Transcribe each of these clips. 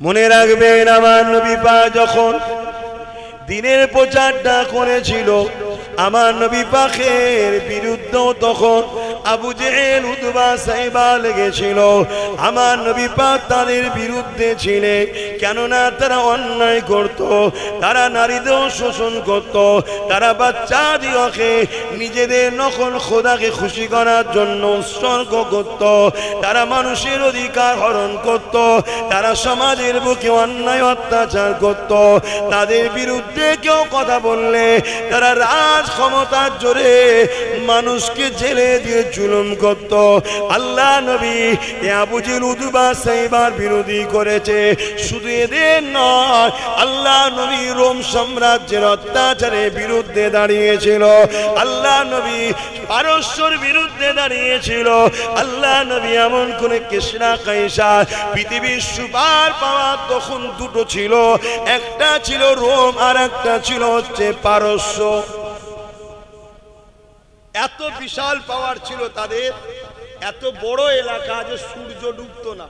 মনে রাখবেন আমার নবী পাক যখন দিনের প্রচারটা করেছিল, আমার নবী পাকের বিরুদ্ধেও তখন আবু জেহেল উতবা সাইবা লেগেছিল। আমার নবী পাক তাদের বিরুদ্ধে ছিলেন, কেননা তারা অন্যায় করত, তারা নারীদের শোষণ করত, তারা বাচ্চাদিওকে নিজেদের নকল খোদাকে খুশি করার জন্য উৎসর্গ করত, তারা মানুষের অধিকার হরণ করত, তারা সমাজের বুকে অন্যায় অত্যাচার করত। তাদের বিরুদ্ধে কেউ কথা বললে তারা রাজ ক্ষমতার জোরে মানুষকে জেলে দিয়ে জুলুম করত। আল্লাহ নবী আবু জেহেল উতবা সাইবার বিরোধী করেছে। শুধু এদের নয়, আল্লাহ নবী রোম সাম্রাজ্যের অত্যাচারের বিরুদ্ধে দাঁড়িয়েছিল, আল্লাহ নবী পারস্যের বিরুদ্ধে দাঁড়িয়েছিল। আল্লাহ নবী এমন করে কিসরা কাইসার পৃথিবীর সুপার পাওয়ার তখন দুটো ছিল, একটা ছিল রোম আর একটা ছিল হচ্ছে পারস্য। এত বিশাল পাওয়ার ছিল তাদের, এত বড় এলাকা যে সূর্য ডুবতো না,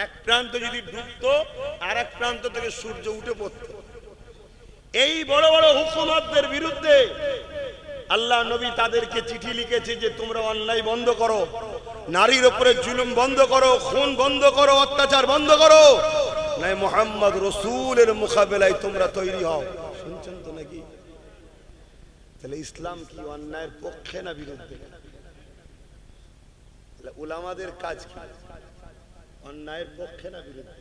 এক প্রান্ত যদি ডুবতো আর এক প্রান্ত থেকে সূর্য উঠে পড়ত। এই বড় বড় হুকুমতদের বিরুদ্ধে আল্লাহ নবী তাদেরকে চিঠি লিখেছে যে তোমরা অন্যায় বন্ধ করো, নারীর উপরে জুলুম বন্ধ করো, খুন বন্ধ করো, অত্যাচার বন্ধ করো, নাই মুহাম্মদ রাসূলের মোকাবেলায় তোমরা তৈরি হও। শুনছেন তো নাকি? তাহলে ইসলাম কি অন্যায়ের পক্ষে না বিরুদ্ধে? তাহলে উলামাদের কাজ কি? অন্যায়ের পক্ষে না বিরুদ্ধে?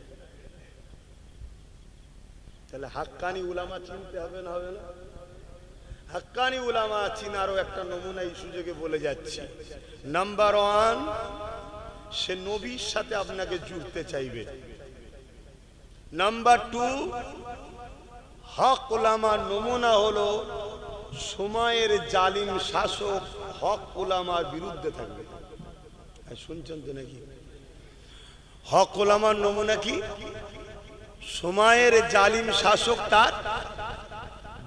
তাহলে হাক্কানি উলামা চিনতে হবে না হবে না? হাক্কানি উলামা চিনারও একটা নমুনা এই সুযোগে বলে যাচ্ছি। নাম্বার 1, সে নবীর সাথে আপনাকে জুড়তে চাইবে। নাম্বার 2, হক উলামার নমুনা হলো সময়ের জালিম শাসক হক উলামার বিরুদ্ধে থাকবে। শুনছেন তো নাকি? হক উলামার নমুনা কি? সময়ের জালিম শাসক তার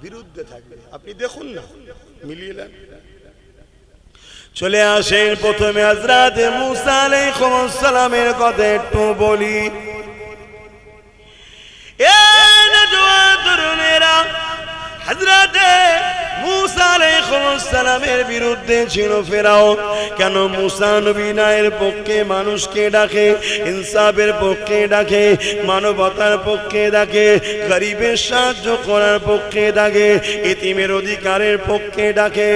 বিরুদ্ধে থাকবে। আপনি দেখুন না, মিলিয়ে নেন। চলে আসেন প্রথমে হযরত মুসা আলাইহিস সালামের কথা একটু বলি। এ নওজোয়ান তরুণেরা, হযরত মুসা আলাইহিস সালামের বিরুদ্ধে ছিল ফেরাউন। কেন? মুসা নবী ন্যায়ের পক্ষে মানুষকে ডাকে, ইনসাফের পক্ষে ডাকে, মানবতার পক্ষে ডাকে, গরিবের সাহায্য করার পক্ষে ডাকে, এতিমের অধিকারের পক্ষে ডাকে।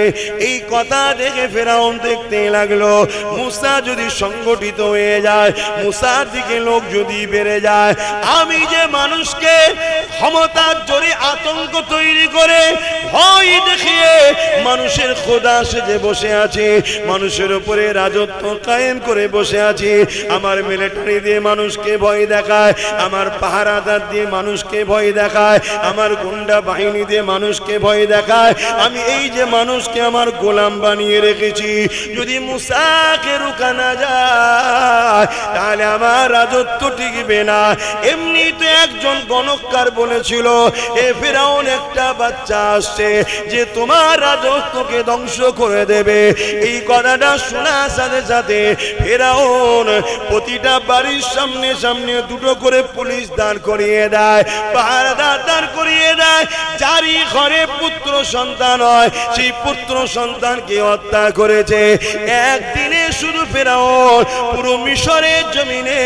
এই কথা দেখে ফেরাউন দেখতে লাগলো মুসা যদি সংগঠিত হয়ে যায়, মুসার দিকে লোক যদি বেড়ে যায়, আমি যে মানুষকে ক্ষমতার জোরে আতঙ্ক তৈরি করে ভয় দেখিয়ে মানুষের খোদা সেজে বসে আছে, মানুষের উপরে রাজত্ব কায়েম করে বসে আছে, আমার মিলিটারি দিয়ে মানুষকে ভয় দেখায়, আমার পাহারাদার দিয়ে মানুষকে ভয় দেখায়, আমার গুন্ডা বাহিনী দিয়ে মানুষকে ভয় দেখায়, আমি এই যে মানুষকে আমার গোলাম বানিয়ে রেখেছি, যদি মুসাকে রুকা না যায় তাহলে আমার রাজত্ব টিকবে না। এমনি তো একজন গণককার বলেছিল, এ ফেরাউন একটা বাচ্চা আসছে যে তোমার রাজত্বকে ধ্বংস করে দেবে। এই কথাটা শোনার সাথে সাথে ফেরাউন প্রতিটা বাড়ির সামনে সামনে দুটো করে পুলিশ দাঁড় করিয়ে দেয়, পাহারাদার দাঁড় করিয়ে দেয়। যারই ঘরে পুত্র সন্তান হয় সেই পুত্র সন্তানকে হত্যা করেছে। একদিনে শুধু ফেরাউন পুরো মিশরের জমিনে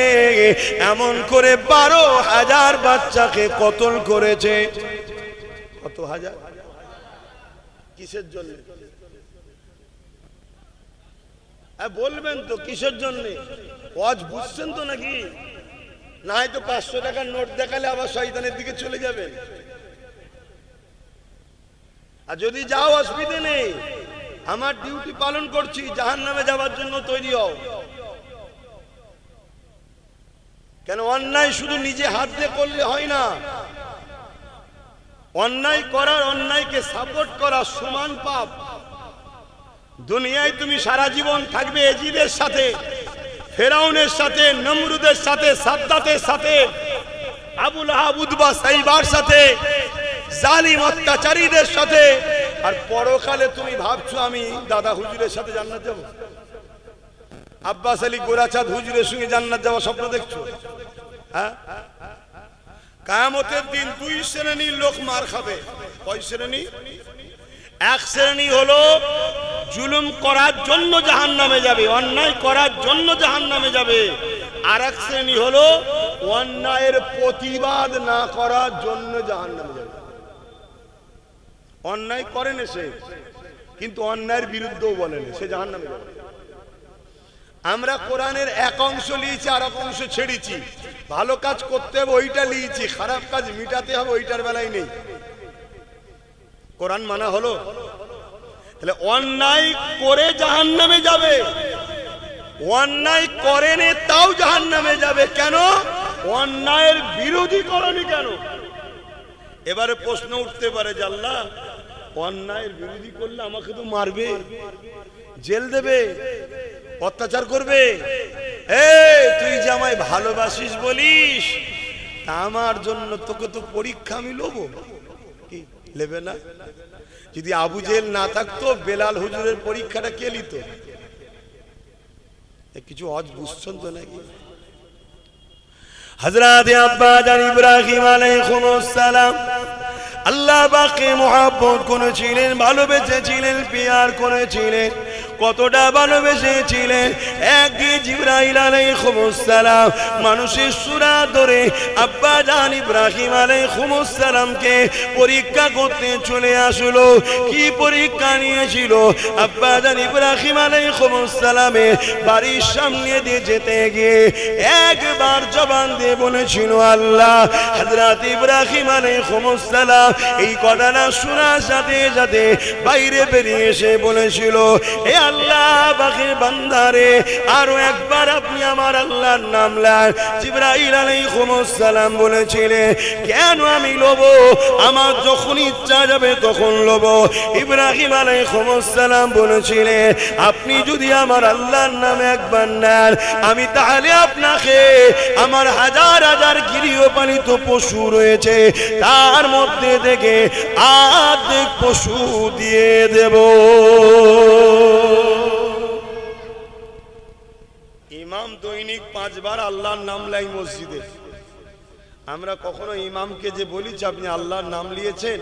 এমন করে 12,000 বাচ্চাকে কতল করেছে। কত হাজার? কিসের জন্য? বলবেন তো কিসের জন্য? ওয়াজ বুঝছেন তো নাকি? না হয়তো 500 টাকার নোট দেখালে আবার শয়তানের দিকে চলে যাবেন। আর যদি যাও অসুবিধে নেই, আমার ডিউটি পালন করছি, জাহান্নামে যাওয়ার জন্য তৈরি হও। কেন? অন্যায় শুধু নিজে হাত দিয়ে করলে হয় না, অন্যায় করার, অন্যায়কে সাপোর্ট করা সমান পাপ। দুনিয়ায় তুমি সারা জীবন থাকবে এজিদের সাথে, ফেরাউনের সাথে, নমরুদের সাথে, সাদ্দাতের সাথে, আবু লাহাব, উতবা, সাইবার সাথে, জালিম অত্যাচারীদের সাথে। আর পরকালে তুমি ভাবছো আমি দাদা হুজুরের সাথে জান্নাত যাব, আব্বাস আলী গোরাচাঁদ হুজুরের সঙ্গে জান্নাত যাওয়া স্বপ্ন দেখছো? হ্যাঁ, কিয়ামতের দিন দুই শ্রেণীর লোক মার খাবে। কয় শ্রেণী? এক শ্রেণী হলো জুলুম করার জন্য জাহান্নামে যাবে, অন্যায় করার জন্য জাহান্নামে যাবে। আর এক শ্রেণী হলো অন্যায়ের প্রতিবাদ না করার জন্য জাহান্নামে যাবে। অন্যায় করেন সে, কিন্তু অন্যায়ের বিরুদ্ধেও বলেন, সে জাহান্নামে যাবে। আমরা কোরআনের এক অংশ লিয়েছি, আর এক অংশ ছেড়েছি। ভালো কাজ করতে হবে ওইটা লিয়েছি, খারাপ কাজ মিটাতে হবে ওইটার বেলায় নেই। কোরআন মানা হলো। তাহলে অন্যায় করে জাহান্নামে যাবে, অন্যায় করেনি তাও জাহান্নামে যাবে। কেন? অন্যায়ের বিরোধী করনি কেন? এবারে প্রশ্ন উঠতে পারে যে আল্লাহ, অন্যায়ের বিরোধী করলে আমাকে তো মারবে, জেল দেবে, অত্যাচার করবে। তুই যে আমায় ভালোবাসিস বলিস, তা আমার জন্য তোকে তো পরীক্ষা আমি লবো। কি নেবে না? যদি আবু জেল না থাকতো, বেলাল হুজুরের পরীক্ষাটা কে নিত? কিছু অজ বুঝছেন তো নাকি? হযরত আব্বা জান ইব্রাহিম আলাইহিস সালাম আল্লাহ পাককে মহব্বত করেছিলেন, ভালোবেসেছিলেন, পিয়ার করেছিলেন। কতটা ভালোবেসেছিলেন, একদিন জিবরাইল আলাইহিস সালাম মানুষের সূরা ধরে আব্বা জান ইব্রাহিম আলাইহিস সালামকে পরীক্ষা করতে চলে আসলো। কি পরীক্ষা নিয়েছিল? আব্বা জান ইব্রাহিম আলাইহিস সালামের বাড়ির সামনে দিয়ে যেতে গিয়ে একবার জবান দিয়ে বলেছিল আল্লাহ। হযরত ইব্রাহিম আলাইহিস সালাম এই কথাটা শোনার সাথে সাথে বাইরে বেরিয়ে এসে বলেছিল, এ আল্লাহ পাকের বান্দারে, আরো একবার আপনি আমার আল্লাহর নাম নেন। জিবরাইল আলাইহিস সালাম বলেছিলেন, কেন আমি লব? আমার যখন ইচ্ছা যাবে তখন লব। ইব্রাহিম আলাইহিস সালাম বলেছিলেন, আপনি যদি আমার আল্লাহর নাম একবার নেন, আমি তাহলে আপনাকে আমার হাজার হাজার গৃহপালিত পশু রয়েছে, তার মধ্যে থেকে অর্ধেক পশু দিয়ে দেব। ইমাম দৈনিক 5 বার আল্লাহর নাম লাই মসজিদে। আমরা কখনো ইমামকে যে বলিছি আপনি আল্লাহর নাম নিয়েছেন?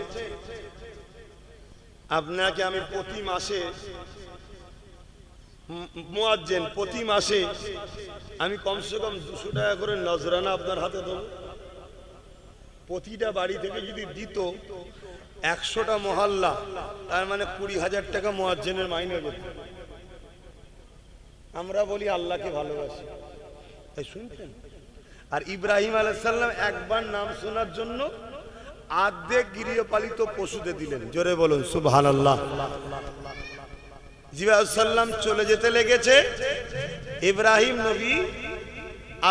আপনাকে আমি প্রতি মাসে মুয়াজ্জিন, প্রতি মাসে আমি কমসে কম 200 টাকা করে নজরানা আপনার হাতে দেবো। প্রতিটা বাড়ি থেকে যদি দিত 100টা মহল্লা, তার মানে 20,000 টাকা মুয়াজ্জিনের মাইনে যেত। আমরা বলি আল্লাহকে ভালোবাসি, তাই শুনছেন? আর ইব্রাহিম আলাইহিস সালাম একবার নাম শোনার জন্য অর্ধেক গৃহপালিত পশুতে দিলেন। জোরে বলুন সুবহানাল্লাহ। জিবরাইল সাল্লাম চলে যেতে লেগেছে, ইব্রাহিম নবী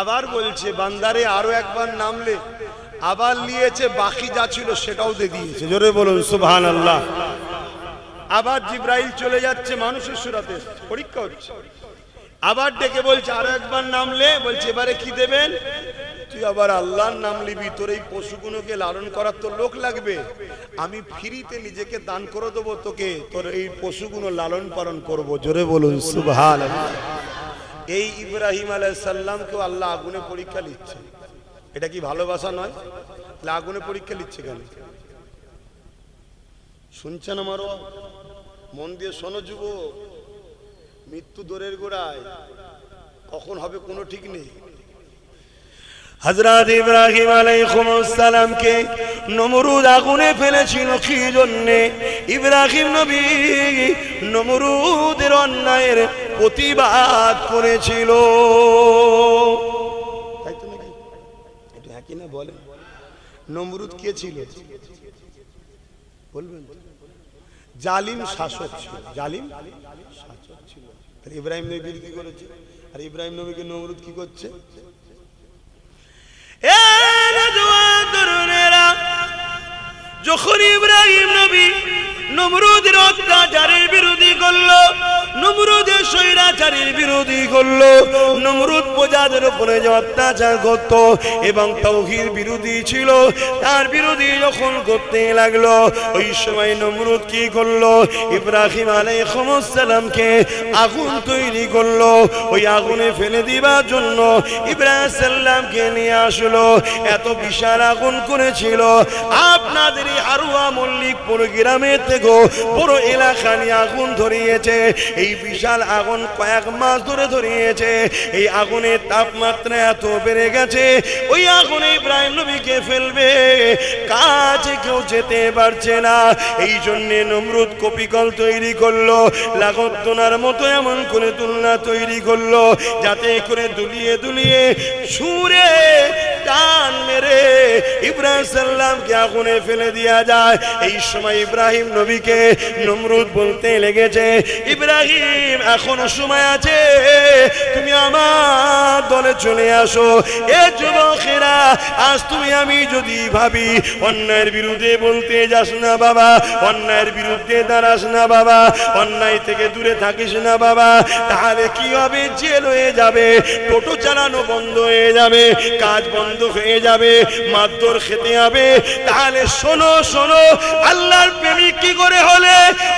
আবার বলছে বান্দারে আরো একবার নামলে, আবার নিয়েছে, বাকি যা ছিল সেটাও দিয়ে দিয়েছে। জোরে বলুন সুবহানাল্লাহ। আবার জিবরাইল চলে যাচ্ছে, মানুষের সুরাতে পরীক্ষা হচ্ছে, আবার ডেকে বলছে আরো একবার নামলে, বলছে এবারে কি দেবেন? তুই আবার আল্লাহর নাম নিবি, তোর এই পশুগুলোকে লালন করার তো লোক লাগবে, আমি ফ্রিতে নিজেকে দান করে দেবো তোকে, তোর এই পশুগুলো লালন পালন করবো। জোরে বলুন সুবহানাল্লাহ। এই ইব্রাহিম আলাইহিস সালামকে আল্লাহ আগুনে পরীক্ষা নিচ্ছে। এটা কি ভালোবাসা নয়? তাহলে আগুনে পরীক্ষা নিচ্ছে কেন? শুনছেন আমারও? মন দিয়ে শোনো যুবক, মৃত্যু দূরের গোড়ায়, কখন হবে কোনো ঠিক নেই। হযরত ইব্রাহিম আলাইহিস সালামকে নমরুদ আগুনে ফেলেছিল কি জন্য? ইব্রাহিম নবী নমরুদের অন্যায়ের প্রতিবাদ করেছিল, তাই তো নাকি? একটু হ্যাঁ কি না বলেন। নমরুদ কে ছিল বলবেন? জালিম শাসক ছিল, জালিম শাসক ছিল। তাহলে ইব্রাহিম নবী বিরোধী করেছে, আর ইব্রাহিম নবীকে নমরুদ কি করছে? যখন ইব্রাহিম নবী নমরুদের অত্যাচারের বিরোধী করলো, নমরুদের অত্যাচারীর বিরোধী করলো, নমরুদ প্রজাদের উপরে যে অত্যাচার করত এবং তাওহীদ বিরোধী ছিল, তার বিরোধী যখন করতে লাগলো, ওই সময় নমরুদ কি করলো, ইব্রাহিম আলাইহিস সালামকে আগুন তৈরি করলো। ওই আগুনে ফেলে দিবার জন্য ইব্রাহিম সাল্লামকে নিয়ে আসলো। এত বিশাল আগুন করেছিল, আপনাদের এই হারুয়া মল্লিকপুর গ্রামের থেকে পুরো এলাকা নিয়ে আগুন ধরিয়েছে। এই বিশাল আগুন কয়েক মাস ধরে ধরিয়েছে। এই আগুনের তাপমাত্রা এত বেড়ে গেছে, ওই আগুনে ইব্রাহিম নবীকে ফেলবে, কাছে কেউ যেতে পারছে না। এই জন্যে নমরুদ কপিকল তৈরি করলো, লাগোদ্দোনার মতো এমন করে তুলনা তৈরি করলো, যাতে করে দুলিয়ে দুলিয়ে সুরে টান মেরে ইব্রাহিম সাল্লামকে আগুনে ফেলে দেয়া যায়। এই সময় ইব্রাহিম নবীকে নমরুদ বলতে লেগেছে, ইব্রাহিম এখনো সময় আছে, তুমি আমার দলে চলে আসো। এ যুবকেরা, আজ তুমি আমি যদি ভাবি অন্যায়ের বিরুদ্ধে বলতে যাস না বাবা, অন্যায়ের বিরুদ্ধে দাঁড়াস না বাবা, অন্যায় থেকে দূরে থাকিস না বাবা, তাহলে কি হবে? জেল হয়ে যাবে, টোটো চালানো বন্ধ হয়ে যাবে, কাজ বন্ধ হয়ে যাবে, মারধর খেতে হবে। তাহলে শোনো শোনো, আল্লাহর প্রেমিক কি করে হলে?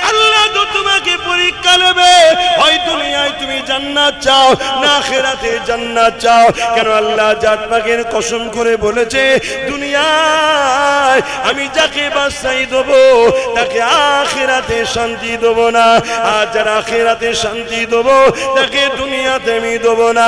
আল্লাহ তো তোমাকে পরীক্ষা নেবে, হয় দুনিয়ায় তুমি জান্নাত চাও না আখিরাতে জান্নাত চাও। কেন আল্লাহ জাত পাকের কসম করে বলেছে, দুনিয়ায় আমি যাকে বাদশাহী দেব তাকে আখিরাতে শান্তি দেব না, আর যারা আখিরাতে শান্তি দেব তাকে দুনিয়াতে আমি দেব না।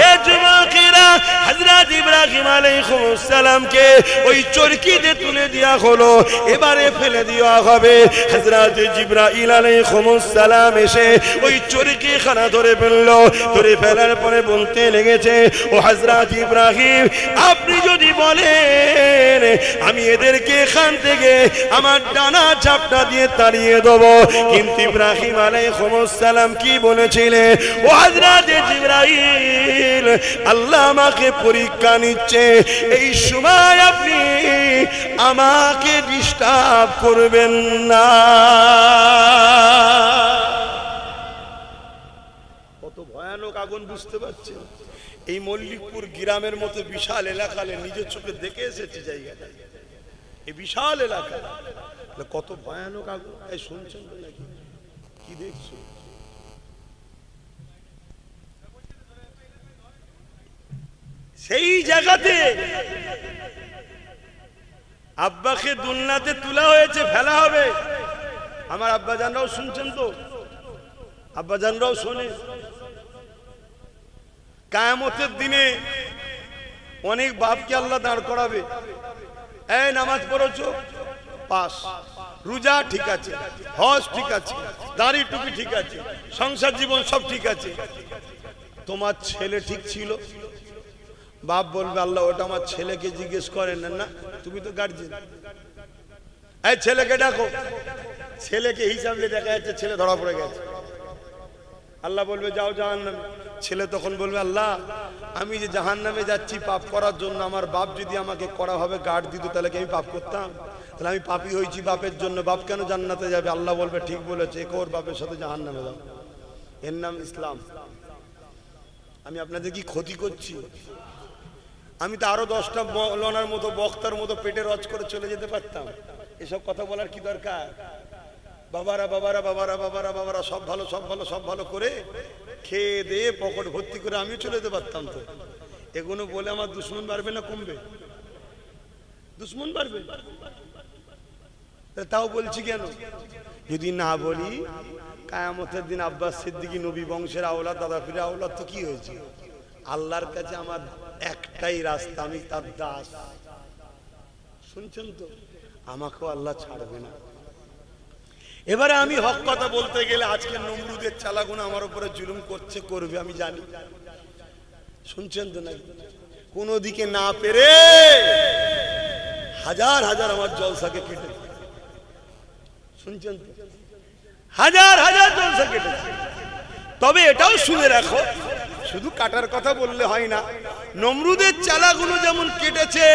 এ যুবকেরা, হযরত ইব্রাহিম আলাইহিস সালামকে ওই চরকিতে তুলে দেওয়া হলো, এবারে ফেলে দেওয়া হবে। হযরত জিবরাইল আলাইহিস সালাম এসে ওই চরকি খানা ধরে ফেললো। ধরে ফেলার পরে বলতে লেগেছে, ও হযরত ইব্রাহিম, আপনি যদি বলেন আমি এদেরকে এখান থেকে আমার ডানা চাপটা দিয়ে তাড়িয়ে দেবো, কিন্তু ইব্রাহিম আলাইহিস সালাম কি বলেছিলেন, ও হযরত জিবরাইল, আল্লাহ আমাকে পরীক্ষা নিচ্ছে, এই সময় আপনি আমাকে ডিস্টার্ব করবেন না। কত ভয়ানক আগুন বুঝতে পারছেন? এই মল্লিকপুর গ্রামের মতো বিশাল এলাকা নিজের চোখে দেখে এসেছে জায়গাটা, এই বিশাল এলাকা, কত ভয়ানক আগুন। এই শুনছেন নাকি? কি দেখছো? সেই জায়গাতে আব্বাকে দুলনাতে তোলা হয়েছে, ফেলা হবে। আমার আব্বা জানরাও শুনছেন তো, আব্বা জানরাও শোনে। কিয়ামতের দিনে অনেক বাপকে আল্লাহ দাঁড় করাবে, এই নামাজ পড়েছো, পাস, রোজা ঠিক আছে, হজ ঠিক আছে, দাড়ি টুপি ঠিক আছে, সংসার জীবন সব ঠিক আছে, তোমার ছেলে ঠিক ছিল? বাপ বলবে, আল্লাহ ওটা আমার ছেলেকে জিজ্ঞেস করেন না, তুমি তো গার্জিয়ান, এই ছেলেকে ডাকো। ছেলেকে হিসাবে দেখা যাচ্ছে ছেলে ধরা পড়ে গেছে, আল্লাহ বলবে যাও জাহান্নামে। ছেলে তখন বলবে, আল্লাহ আমি যে জাহান্নামে যাচ্ছি পাপ করার জন্য, আমার বাপ যদি আমাকে করা হবে গার্ড দিত, তাহলে কি আমি পাপ করতাম? তাহলে আমি পাপী হয়েছি বাপের জন্য, বাপ কেন জান্নাতে যাবে? আল্লাহ বলবে ঠিক বলেছে, একে ওর বাপের সাথে জাহান্নামে যাও, এর নাম ইসলাম। আমি আপনাদের কি ক্ষতি করছি? আমি তো আরো 10টা মৌলানার মতো বক্তার মতো পেটে রজ করে চলে যেতে পারতাম, এসব কথা বলার কি দরকার? বাবারা বাবারা বাবারা বাবারা বাবারা সব ভালো সব ভালো সব ভালো করে খেয়ে দিয়ে পকেট ভর্তি করে আমিও চলে যেতে পারতাম। তো এগুলো বলে আমার দুশ্মন বাড়বে না কমবে? দুশ্মন বাড়বে। তাও বলছি কেন? যদি না বলি কিয়ামতের দিন আব্বাস সিদ্দিকী নবী বংশের আওলাদ, দাদা পীরের আওলাদ, তো কি হয়েছে? আল্লাহর কাছে আমার একটাই রাস্তা, আমি তার দাস। শুনছেন তো? আমাকেও আল্লাহ ছাড়বে না। এবারে আমি হক কথা বলতে গেলে আজকে নমরুদের চালাগুনা আমার উপরে জুলুম করছে, করবে, আমি জানি। শুনছেন তো নাকি? কোন দিকে না পেরে হাজার হাজার আমার জলসাকে কেটে, শুনছেন তো? হাজার হাজার জলসা কেটেছে। তবে এটাও শুনে রাখো, শুধু কাটার কথা বললে হয় না, নমরুদের চালাগুলো যেমন কেটেছে,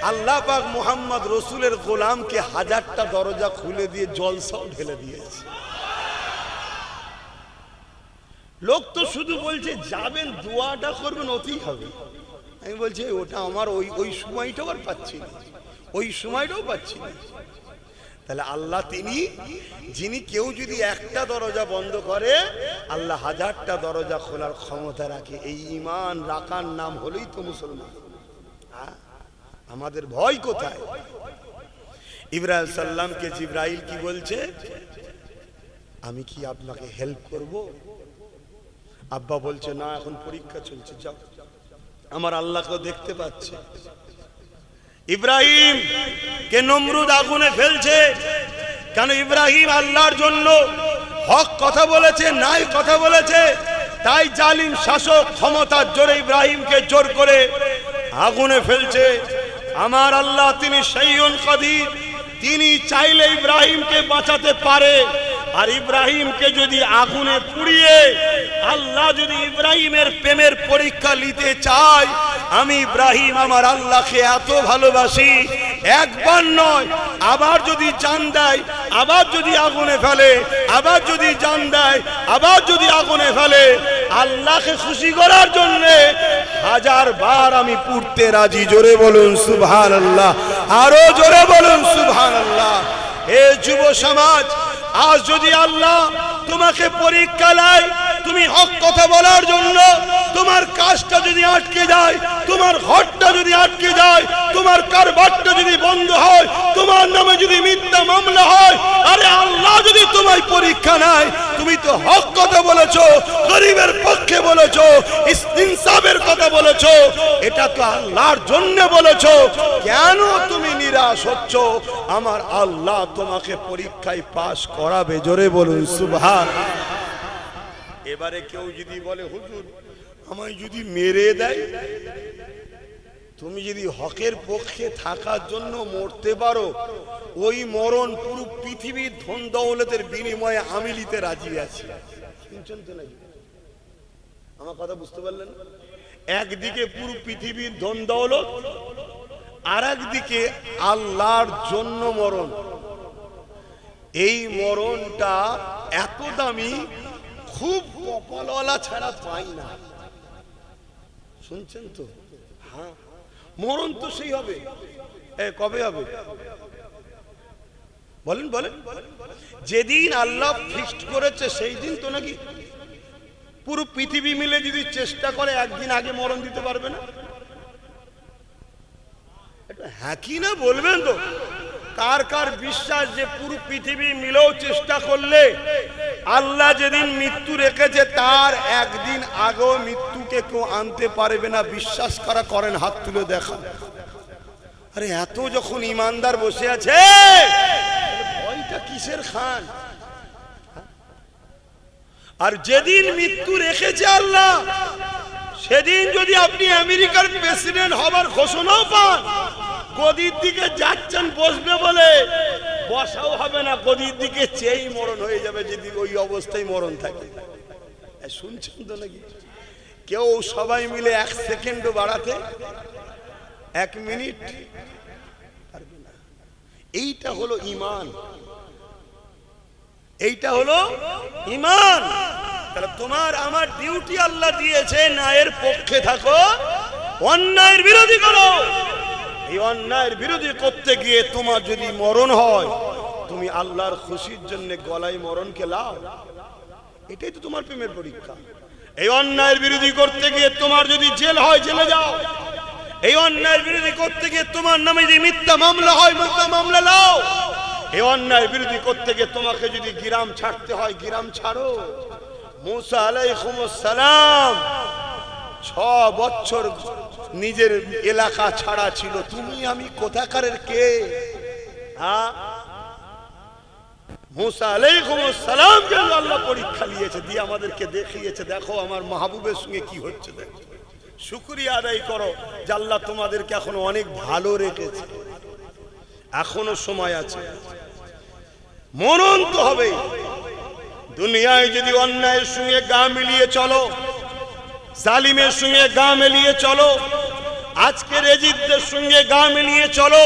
আল্লাহ পাক মুহাম্মদ রসুলের গোলামকে 1000টা দরজা খুলে দিয়ে জলসাও ঢেলে দিয়েছে। লোক তো শুধু বলছে যাবেন দোয়াটা করবেন ওতেই হবে। আমি বলছি ওটা আমার ওই সময়টাও আর পাচ্ছি না, ওই সময়টাও পাচ্ছি না। তাহলে আল্লাহ তিনি যিনি, কেউ যদি একটা দরজা বন্ধ করে আল্লাহ হাজারটা দরজা খোলার ক্ষমতা রাখে। এই ঈমান রাখার নাম হলেই তো মুসলমান। আমাদের ভয় কোথায়? ইব্রাহিম সাল্লামকে জিবরাইল কি বলছে, আমি কি আপনাকে হেল্প করব? আব্বা বলছে না, এখন পরীক্ষা চলছে, যাও, আমার আল্লাহকে দেখতে পাচ্ছে। ইব্রাহিম কে নমরুদ আগুনে ফেলছে কেন? ইব্রাহিম আল্লাহর জন্য হক কথা বলেছে, নাই কথা বলেছে, তাই জালিম শাসক ক্ষমতার জোরে ইব্রাহিমকে জোর করে আগুনে ফেলছে। আমার আল্লাহ তিনি শাইউন কাদির, তিনি চাইলে ইব্রাহিমকে বাঁচাতে পারে। আর ইব্রাহিমকে যদি আগুনে পুড়িয়ে আল্লাহ যদি ইব্রাহিমের প্রেমের পরীক্ষা নিতে চায়, আমি ইব্রাহিম আমার আল্লাহকে এত ভালোবাসি, একবার নয়, আবার যদি জান দেয়, আবার যদি আগুনে ফেলে, আবার যদি জান দেয়, আবার যদি আগুনে ফেলে, আল্লাহকে খুশি করার জন্য হাজার বার আমি পুড়তে রাজি। জোরে বলুন সুবহানাল্লাহ, আরো জোরে বলুন সুবহানাল্লাহ। হে যুব সমাজ, আজ যদি আল্লাহ তোমাকে পরীক্ষা নেয়, তুমি হক কথা বলার জন্য তোমার কাজটা যদি আটকে যায়, তোমার ঘরটা যদি আটকে যায়, তোমার কারবারটা যদি বন্ধ হয়, তোমার নামে যদি মিথ্যা মামলা হয়, আরে আল্লাহ যদি তোমায় পরীক্ষা নেয়, তুমি তো হক কথা বলেছো, গরিবের পক্ষে বলেছো, ইনসাফের কথা বলেছো, এটা তো আল্লাহর জন্য বলেছো, কেন তুমি নিরাশ হচ্ছ? আমার আল্লাহ তোমাকে পরীক্ষায় পাস করাবে। জোরে বলুন সুবহানাল্লাহ। এবারে কেউ যদি বলে হুজুর আমায় যদি মেরে দেয়, তুমি যদি হকের পক্ষে থাকার জন্য মরতে পারো, ওই মরণ পুরো পৃথিবীর ধন দৌলতের বিনিময়ে আমি নিতে রাজি আছি। শুনছেন তো নাকি? আমার কথা বুঝতে পারলেন? একদিকে পুরো পৃথিবীর ধন দৌলত, আর একদিকে আল্লাহর জন্য মরণ। এই মরণটা এত দামি, খুব কপালওয়ালা ছাড়া পাই না। শুনছেন তো? হ্যাঁ, মরণ তো সেই হবে। কবে হবে বলেন বলেন? যেদিন আল্লাহ ফিক্সড করেছে সেই দিন তো নাকি? পুরো পৃথিবী মিলে যদি চেষ্টা করে একদিন আগে মরণ দিতে পারবে না? হ্যাঁ কি না বলবেন তো? কার কার বিশ্বাস যে পুরো পৃথিবী মিলেও চেষ্টা করলে আল্লাহ যেদিন মৃত্যু রেখেছে তার একদিন আগেও মৃত্যুকে কেউ আনতে পারবে না? বিশ্বাস করা করেন, হাত তুলে দেখা। আরে এত যখন ইমানদার বসে আছে, ভয়টা কিসের খান? আর যেদিন মৃত্যু রেখেছে আল্লাহ, সেদিন যদি আপনি আমেরিকার প্রেসিডেন্ট হবার ঘোষণাও পান, গদির দিকে যাচ্ছেন বসবে বলে, বসাও হবে না, গদির দিকে চেয়েই মরণ হয়ে যাবে যদি ওই অবস্থায় মরণ থাকে। শুনছেন তো নাকি? কেউ সবাই মিলে 1 সেকেন্ডও বাড়াতে, 1 মিনিট পারবে না। এইটা হলো ঈমান, এইটা হলো ঈমান। তাহলে তোমার আমার ডিউটি আল্লাহ দিয়েছে, ন্যায়ের পক্ষে থাকো, অন্যায়ের বিরোধী করো। এই অন্যায়ের বিরোধী করতে গিয়ে তোমার যদি মরণ হয়, তুমি আল্লাহর খুশির জন্য গলায় মরণকে লাও। এটাই তো তোমার প্রেমের পরীক্ষা। এই অন্যায়ের বিরোধী করতে গিয়ে তোমার যদি জেল হয়, জেলে যাও। এই অন্যায়ের বিরোধী করতে গিয়ে তোমার নামে যদি মিথ্যা মামলা হয়, মিথ্যা মামলা লাও। এই অন্যায়ের বিরোধী করতে গিয়ে তোমাকে যদি গ্রাম ছাড়তে হয়, গ্রাম ছাড়ো। মুসা আলাইহিস সালাম 6 বছর নিজের এলাকা ছাড়া ছিল। তুমি আমি কোথাকারের কে? হ্যাঁ, মুসা আলাইহিস সালাম কে আল্লাহ পরীক্ষা নিয়েছে, দিয়ে আমাদেরকে দেখিয়েছে, দেখো আমার মাহবুবের সঙ্গে কি হচ্ছে। দেখো, শুকরিয়া আদায় করো যে আল্লাহ তোমাদেরকে এখনো অনেক ভালো রেখেছে, এখনো সময় আছে। মরণ তো হবে। দুনিয়ায় যদি অন্যায়ের সঙ্গে গা মিলিয়ে চলো, জালিমের সঙ্গে গা মিলিয়ে চলো, আজকের এজিদদের সঙ্গে গা মিলিয়ে চলো,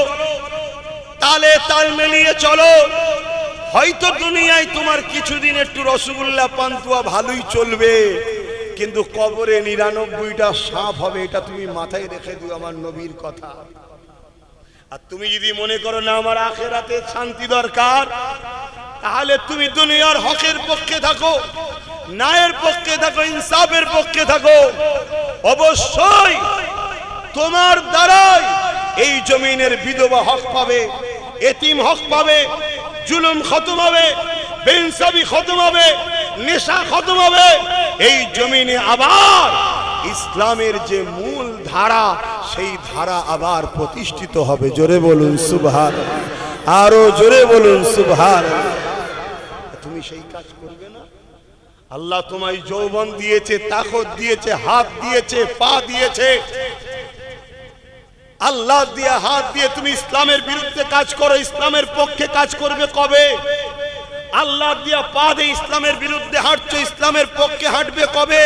তালে তাল মিলিয়ে চলো, হয়তো দুনিয়ায় তোমার কিছুদিন একটু রসগোল্লা পান্তুয়া ভালোই চলবে, কিন্তু কবরে 99টা সাপ হবে, এটা তুমি মাথায় রেখে দিও আমার নবীর কথা। আর তুমি যদি মনে করো না আমার আখিরাতে শান্তি দরকার, তাহলে তুমি দুনিয়ার হকের পক্ষে থাকো, ন্যায়ের পক্ষে থাকো, ইনসাফের পক্ষে থাকো। অবশ্যই তোমার দ্বারাই এই জমিনের বিধবা হক পাবে, এতিম হক পাবে, জুলুম খতম হবে, বেইনসাফি খতম হবে, নেশা খতম হবে। এই জমিনে আবার ইসলামের যে মূল ধারা, সেই ধারা আবার প্রতিষ্ঠিত হবে। জোরে বলুন সুবহানাল্লাহ, আরো জোরে বলুন সুবহানাল্লাহ। তুমি সেই কাজ করবে না? আল্লাহ তোমায় যৌবন দিয়েছে, তাকত দিয়েছে, হাত দিয়েছে, পা দিয়েছে। আল্লাহ দিয়ে হাত দিয়ে তুমি ইসলামের বিরুদ্ধে কাজ করো, ইসলামের পক্ষে কাজ করবে কবে? আল্লাহ দিয়া পা দিয়ে ইসলামের বিরুদ্ধে হাঁটছো, ইসলামের পক্ষে হাঁটবে কবে?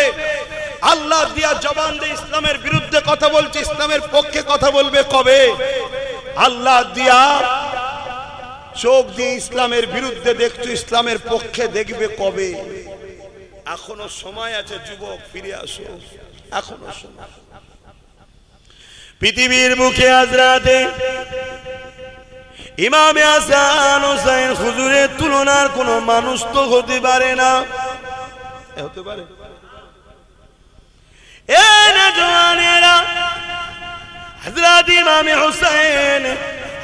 আল্লাহ দিয়া জবান দিয়ে ইসলামের বিরুদ্ধে কথা বলছে, ইসলামের পক্ষে কথা বলবে কবে? আল্লাহ দিয়া চোখ দিয়ে ইসলামের বিরুদ্ধে দেখছো, ইসলামের পক্ষে দেখবে কবে? এখনো সময় আছে যুবক, ফিরে আসো, এখনো সময়। পৃথিবীর বুকে আজ রাতে ইমামে হাসান হোসেন হুজুরের তুলনার কোন মানুষ তো হতে পারে না। হতে পারে? এ নওজওয়ানেরা, হযরত ইমামে হোসেন,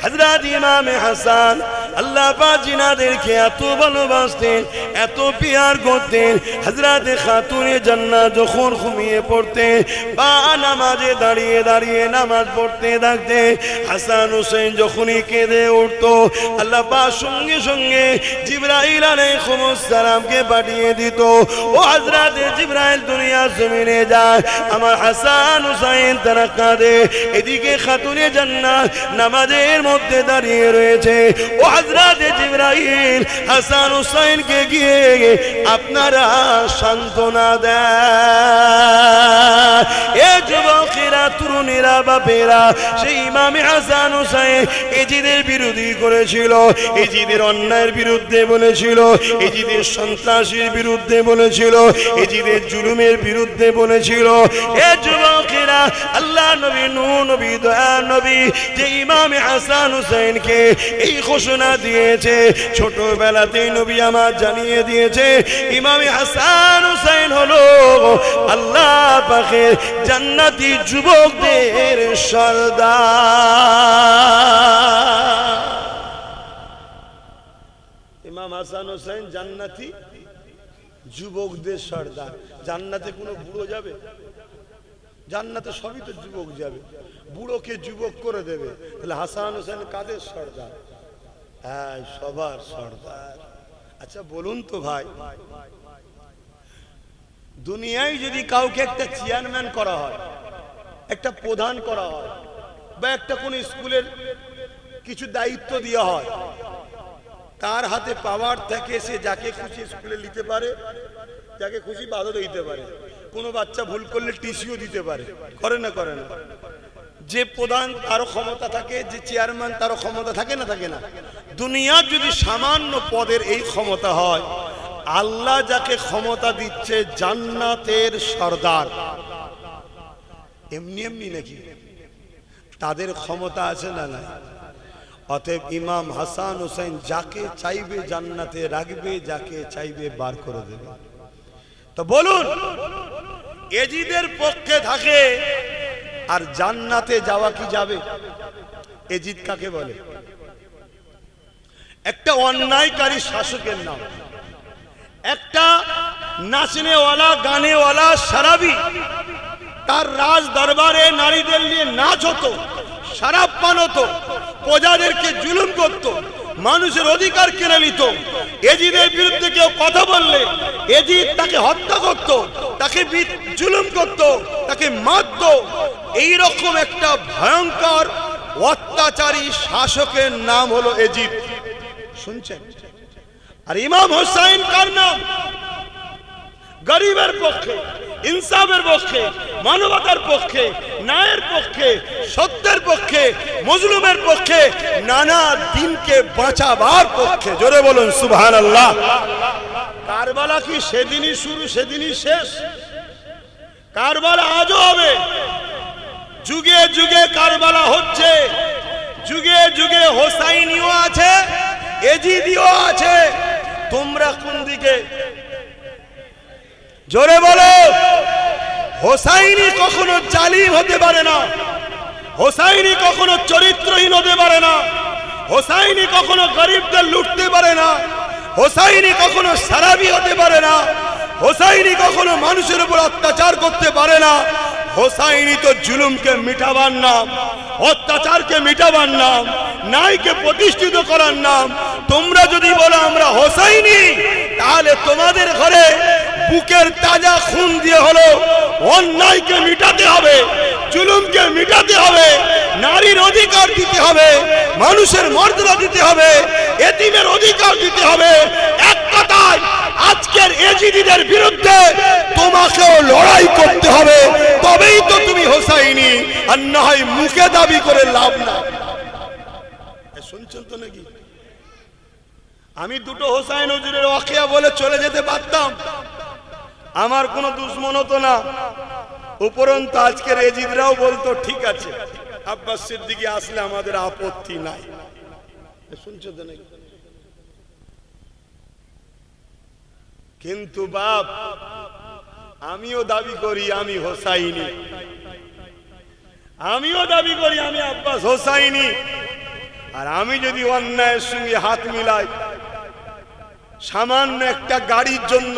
হযরত ইমামে হাসান আল্লাহ পাক জিনাদেরকে এত ভালোবাসতেন, এত পিয়ার করতেন। হযরত খাতুনে জান্নাত যখন ঘুমিয়ে পড়তেন বা নামাজে দাঁড়িয়ে দাঁড়িয়ে নামাজ পড়তে থাকতেন, হাসান হোসেন যখনই কেঁদে উঠতো, আল্লাহ পাক সঙ্গে সঙ্গে জিবরাইল আলাইহিস সালামকে পাঠিয়ে দিত। ও হযরত জিবরাইল দুনিয়ার জমিনে যায়, আমার হাসান হোসেন তারা কাঁদে, এদিকে খাতুনে জান্নাত নামাজের মধ্যে দাঁড়িয়ে রয়েছে। ও হযরত জিবরাইল হাসান হোসেনকে গিয়ে আপনারা সান্ত্বনা দেন। এ যুবকেরা, তরুণেরা, বাপেরা, সেই ইমামে হাসান হোসেন এজিদের বিরোধী করেছিল, এজিদের অন্যায়ের বিরুদ্ধে বলেছিল, এজিদের সন্ত্রাসীর বিরুদ্ধে বলেছিল, এজিদের জুলুমের বিরুদ্ধে বলেছিল। এ যুবকেরা, আল্লাহ নবী, নূহ নবী, দয়া নবী যে ইমামে হাসান হোসেনকে এই ঘোষণা দিয়েছে, ছোটবেলাতেই নবী আমার জানিয়ে দিয়েছে, ইমামে হাসান হোসেন হলো আল্লাহ পাকের জান্নাতি যুবকদের সর্দার। ইমাম হাসান হোসেন জান্নাতি যুবকদের সর্দার। জান্নাতে কোনো বুড়ো যাবে? জান্নাতে সবই তো যুবক যাবে, বুড়োকে যুবক করে দেবে। তাহলে হাসান হোসেন কাদের সর্দার? হ্যাঁ, সবার সর্দার। আচ্ছা বলুন তো ভাই, দুনিয়ায় যদি কাউকে একটা চেয়ারম্যান করা হয়, একটা প্রধান করা হয়, বা একটা কোন স্কুলের কিছু দায়িত্ব দেওয়া হয়, তার হাতে পাওয়ার থাকে, সে যাকে খুশি স্কুলে নিতে পারে, যাকে খুশি বাধা দিতে পারে, কোনো বাচ্চা ভুল করলে টিসিও দিতে পারে, করে না? করে না? যে প্রধান তারও ক্ষমতা থাকে, যে চেয়ারম্যান তারও ক্ষমতা থাকে না? থাকে না? দুনিয়ার যদি সামান্য পদের এই ক্ষমতা হয়, আল্লাহ যাকে ক্ষমতা দিচ্ছে জান্নাতের সর্দার, এমনি এমনি নাকি? তাদের ক্ষমতা আছে না? না। অতএব ইমাম হাসান হোসেন যাকে চাইবে জান্নাতে রাখবে, যাকে চাইবে বার করে দেবে। তো বলুন, এজিদের পক্ষে থাকে আর জান্নাতে যাওয়া কি যাবে? এজিদ কাকে বলে? একটা অন্যায়কারী শাসকের নাম। একটা নাচনেওয়ালা, গানেওয়ালা, শরাবি, তার রাজ দরবারে নারীদের নিয়ে নাচ হতো, শরাব পান হতো, প্রজাদেরকে জুলুম করত, মানুষের অধিকার কেড়ে নিত। এজিদের বিরুদ্ধে কেউ কথা বললে এজিদ তাকে হত্যা করত, তাকে জুলুম করত, তাকে মারত। এইরকম একটা ভয়ঙ্কর অত্যাচারী শাসকের নাম হলো এজিদ। শুনছেন? আর ইমাম হোসেন কার নাম? গরিবের পক্ষে, ইনসাফের পক্ষে, মানবতার পক্ষে, ন্যায়ের পক্ষে, সত্যের পক্ষে, মজলুমের পক্ষে, নানা দিনকে বাঁচাবার পক্ষে। জোরে বলুন সুবহানাল্লাহ। কারবালা কি সেদিনই শুরু সেদিনই শেষ? কারবালা আজও হবে, যুগে যুগে কারবালা হচ্ছে, যুগে যুগে হোসাইনিও আছে, এজিদিও আছে। তোমরা কোন দিকে? জোরে বলো। হোসাইনি কখনো জালিম হতে পারে না, হোসাইনি কখনো চরিত্রহীন হতে পারে না, হোসাইনি কখনো গরিবদের লুটতে পারে না, হোসাইনি কখনো সারাবি হতে পারে না, হোসাইনি কখনো মানুষের উপর অত্যাচার করতে পারে না। হোসাইনি তো জুলুমকে মিটাবার নাম, অত্যাচারকে মিটাবার নাম, ন্যায়কে প্রতিষ্ঠিত করার নাম। তোমরা যদি বলো আমরা হোসাইনি, তাহলে তোমাদের ঘরে বুকের তাজা খুন দিয়ে হলো অন্যায়কে মিটাতে হবে, জুলুমকে মিটাতে হবে, নারীর অধিকার দিতে হবে, মানুষের মর্যাদা দিতে হবে, এতিমের অধিকার দিতে হবে। এক কথায় আজকের এজিদিদের বিরুদ্ধে তোমাকেও লড়াই করতে হবে, তবেই তো তুমি হোসাইনি। আর না হয় মুখে দাবি করে লাভ না। শুনছেন তো নাকি? আমি দুটো হোসাইন হুজুরের ওয়াকিয়া বলে চলে যেতে পারতাম, আমার কোনো দুশ্মন হতো না। উপরন্তু আজকের এজিদরাও বলতো ঠিক আছে, আব্বাস সিদ্দিকী আসলে আমাদের আপত্তি নাই। শুনছো তো নাকি? কিন্তু বাপ, আমিও দাবি করি আমি হোসাইনি, আমিও দাবি করি আমি আব্বাস হোসাইনি। আর আমি যদি অন্যায়ের সঙ্গে হাত মিলাই, সামান্য একটা গাড়ির জন্য,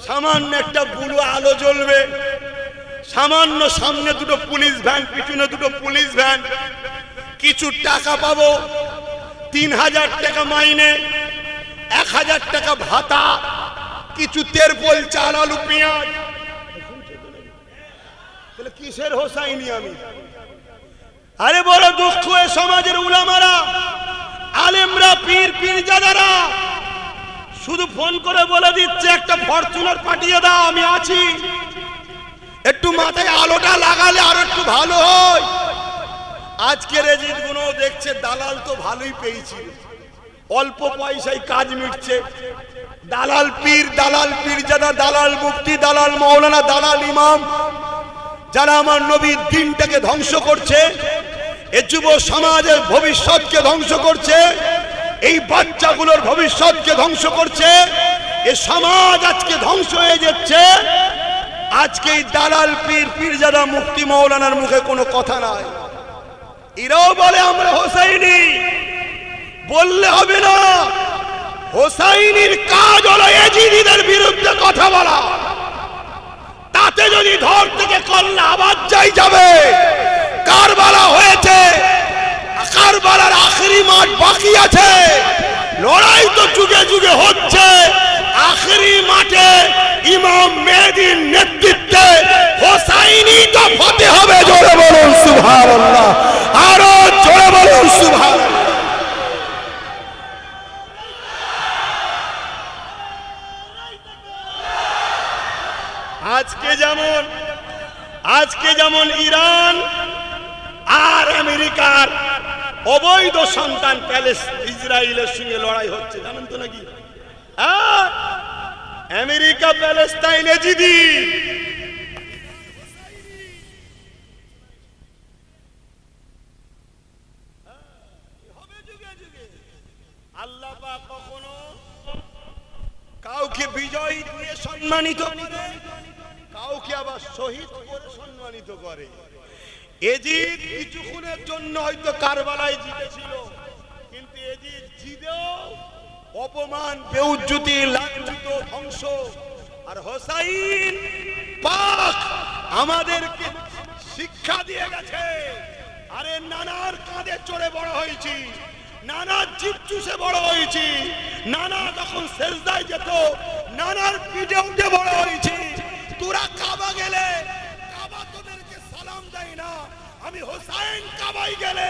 সামান্য একটা বুলু আলো জ্বলবে, সামান্য সামনে দুটো পুলিশ ভ্যান, পিছনে দুটো পুলিশ ভ্যান, কিছু টাকা পাবো, 3000 টাকা মাইনে, 1000 টাকা ভাতা, কিছু তেরপল, চাল, আলু, পেঁয়াজ। তাহলে কিসের হোসাইনি আমি? আরে বড় দুঃখ, এ সমাজের উলামারা, আলেমরা, পীর পীরজাদারা শুধু ফোন করে বলে দিচ্ছে একটা ফরচুনার পাঠিয়ে দাও, আমি আছি। একটু মাথায় আলোটা লাগালে আর একটু ভালো হয়। আজকের এজিদ গুলো দেখছে দালাল তো ভালোই পেয়েছি, অল্প পয়সায় কাজ মিটছে। দালাল পীর, দালাল পীরজাদা, দালাল মুফতি, দালাল মাওলানা, দালাল ইমাম, যারা আমার নবীর দিনটাকে ধ্বংস করছে, এই যুব সমাজের ভবিষ্যৎকে ধ্বংস করছে, এই বাচ্চাগুলোর ভবিষ্যৎকে ধ্বংস করছে। এই সমাজ আজকে ধ্বংস হয়ে যাচ্ছে। আজকে এই দালাল পীর পীরজাদা মুফতি মাওলানার মুখে কোনো কথা নাই। এরাও বলে আমরা হোসাইনি, বললে হবে না। হোসাইনির কাজ হলো এজিদিদের বিরুদ্ধে কথা বলা। তাতে যদি ধর থেকে কল্লা আবার যাবে। কারবালা হয়েছে, কারবালার আখেরি মাঠ বাকি আছে। লড়াই তো যুগে যুগে হচ্ছে। আখেরি মাঠে ইমাম মেহেদীর নেতৃত্বে হোসাইনি তো হতে হবে। জোরে বলুন সুবহানাল্লাহ, আরো জোরে বলুন সুবহানাল্লাহ। আজকে যেমন ইরান আর আমেরিকার অবৈধ সন্তান ইসরায়েলের সঙ্গে লড়াই হচ্ছে, জানেন তো নাকি? আমেরিকা প্যালেস্টাইন এজিদি, আল্লাহ পাক কখনো কাউকে বিজয় দিয়ে সম্মানিত করে, কাউকে আবার শহীদ করে সম্মানিত করে। এজিদ কিছুক্ষণের জন্য হয়তো কারবালায় জিতেছিল, কিন্তু এজিদ জিতেও অপমান, বেউজ্জতি, লাঞ্ছিত, ধ্বংস। আর হোসাইন পাক আমাদেরকে শিক্ষা দিয়ে গেছে। আরে নানার কাঁধে চড়ে বড় হয়েছি, নানার জিভ চুষে বড় হয়েছি, নানা যখন সেজদায় যেত নানার পিঠে উঠে বড় হয়েছি। তোরা কাবা গেলে কাবা তোদেরকে সালাম দেয় না, আমি হোসাইন কাবায় গেলে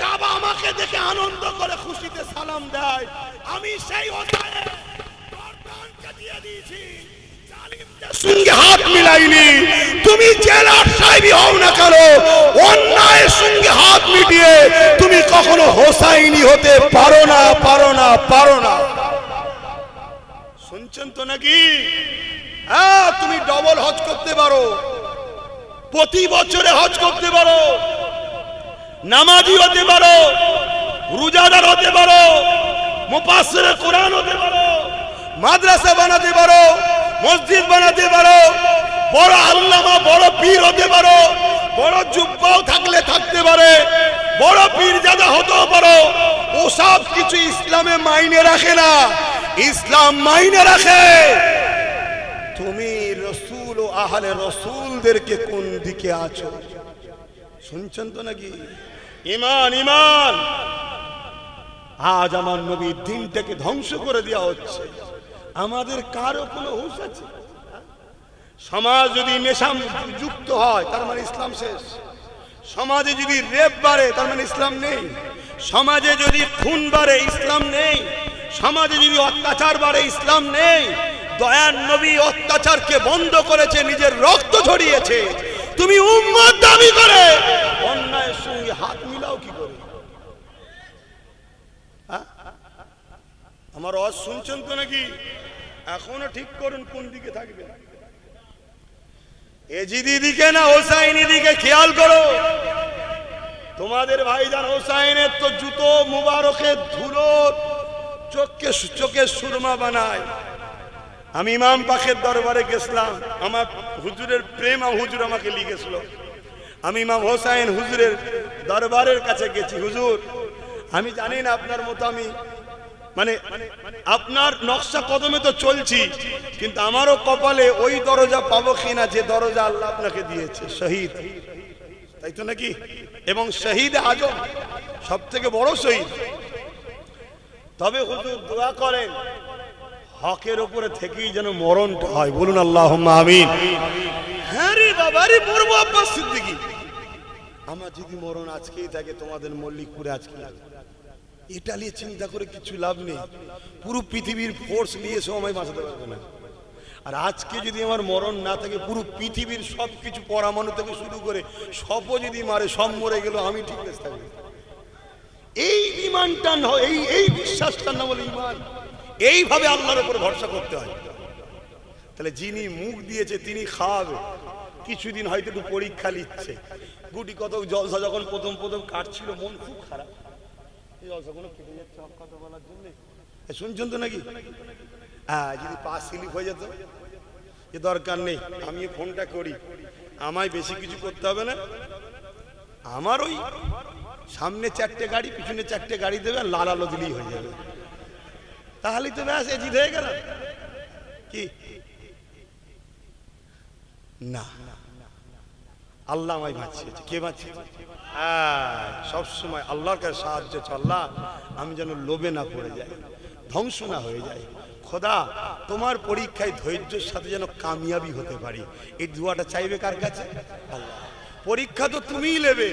কাবা আমাকে দেখে আনন্দ করে খুশিতে সালাম দেয়। আমি সেই হোসাইন গর্দানকে দিয়ে দিয়েছি। সঙ্গে হাত মিলাইনি। তুমি জেলার সাহেবই হও না কেন, অন্যায়ের সঙ্গে হাত মিটিয়ে তুমি কখনো হোসাইনি হতে পারো না, পারো না, পারো না। শুনছেন তো নাকি? হ্যাঁ, তুমি ডবল হজ করতে পারো, প্রতি বছরে হজ করতে পারো, নামাজি হতে পারো, রোজাদার হতে পারো, মুফাসসিরে কোরআন হতে পারো, মাদ্রাসা বানাতে পারো, মসজিদ বানাতে পারো, বড় আল্লামা বড় পীর হতে পারো, বড় জুব্বাও থাকলে থাকতে পারে, বড় পীরজাদা হতেও পারো। ওসব কিছু ইসলামে মাইনে রাখে না। ইসলাম মাইনে রাখে তুমি রসুল ও আহলে রসুলদেরকে কোন দিকে আছো। শুনছেন তো নাকি? ঈমান, ঈমান। আজ আমার নবীর দিনটাকে ধ্বংস করে দেওয়া হচ্ছে। আমাদের কারো কোনো হুঁশ আছে? সমাজ যদি নেশা যুক্ত হয় তার মানে ইসলাম শেষ। সমাজে যদি রেপ বাড়ে তার মানে ইসলাম নেই। সমাজে যদি খুন বাড়ে ইসলাম নেই। সমাজে যদি অত্যাচার বাড়ে ইসলাম নেই। দয়ার নবী অত্যাচারকে বন্ধ করেছে, নিজের রক্ত ঝরিয়েছে। তুমি উম্মত দাবি করে অন্যায়ের সঙ্গে হাত মিলাও কি করে? আমার আওয়াজ শুনছেন তো নাকি? এখনো ঠিক করুন কোন দিকে থাকবে, এজিদি দিকে না হোসাইনি দিকে? খেয়াল করো। তোমাদের ভাইজান হোসাইনের তো জুতো মুবারকের ধুলো চোখে সুরমা বানায়। আমি ইমাম পাকের দরবারে গেছিলাম, আমার হুজুরের প্রেম হুজুর আমাকে লিখেছিল। আমি ইমাম হোসাইন হুজুরের দরবারের কাছে গেছি। হুজুর, আমি জানি না আপনার মতো আমি মানে আপনার নকশা কদমে তো চলছি, কিন্তু আমারও কপালে ওই দরজা পাবো কিনা যে দরজা আল্লাহ আপনাকে দিয়েছে, শহীদ। তাই তো নাকি? এবং শহীদ আজম সব থেকে বড় শহীদ। তবে হুজুর দোয়া করেন হকের উপরে থেকেই যেন মরণটা হয়। বলুন আল্লাহুম্মা আমিন। হ্যাঁ রে বাবা রে, পড়বো আব্বাস সিদ্দিকী। আমার যদি মরণ আজকেই থাকে, তোমাদের মল্লিকপুরে আজকে এটা নিয়ে চিন্তা করে কিছু লাভ নেই। পুরো পৃথিবীর ফোর্স নিয়ে সময় বাঁচাতে পারবে না। আর আজকে যদি আমার মরণ না থাকে, পুরো পৃথিবীর সবকিছু পরমাণু থেকে শুরু করে সবও যদি মারে, সব মরে গেল, আমি ঠিক আছে থাকবো। এই ঈমানটা নয়, এই বিশ্বাসটা না বলে ঈমান। এইভাবে আল্লাহর উপর ভরসা করতে হয়। তাহলে যিনি মুখ দিয়েছে তিনি খাওয়াবে। কিছুদিন হয়তো একটু পরীক্ষা নিচ্ছে। গুটি কত জলসা যখন প্রথম কাটছিল, মন খুব খারাপ। কথা বলার জন্য শুনছেন তো নাকি? হ্যাঁ, যদি পাস স্লিপ হয়ে যেত, এ দরকার নেই, আমি ফোনটা করি, আমায় বেশি কিছু করতে হবে না। আমার ওই সামনে 4টে গাড়ি, পিছনে 4টে গাড়ি দেবে, লাল আলো দিলেই হয়ে যাবে। তাহলেই তো ব্যাস এজিদ হয়ে গেল। কি না, আল্লাহ আমায় বাঁচিয়েছে। কে বাঁচিয়েছে? সবসময় আল্লাহর কাছে সাহায্য চাও। আল্লাহ, আমি যেন লোভে না পড়ে যাই, ধ্বংস না হয়ে যায়। খোদা, তোমার পরীক্ষায় ধৈর্যের সাথে যেন কামিয়াবি হতে পারি। এই দোয়াটা চাইবে কার কাছে? আল্লাহ। পরীক্ষা তো তুমিই নেবে,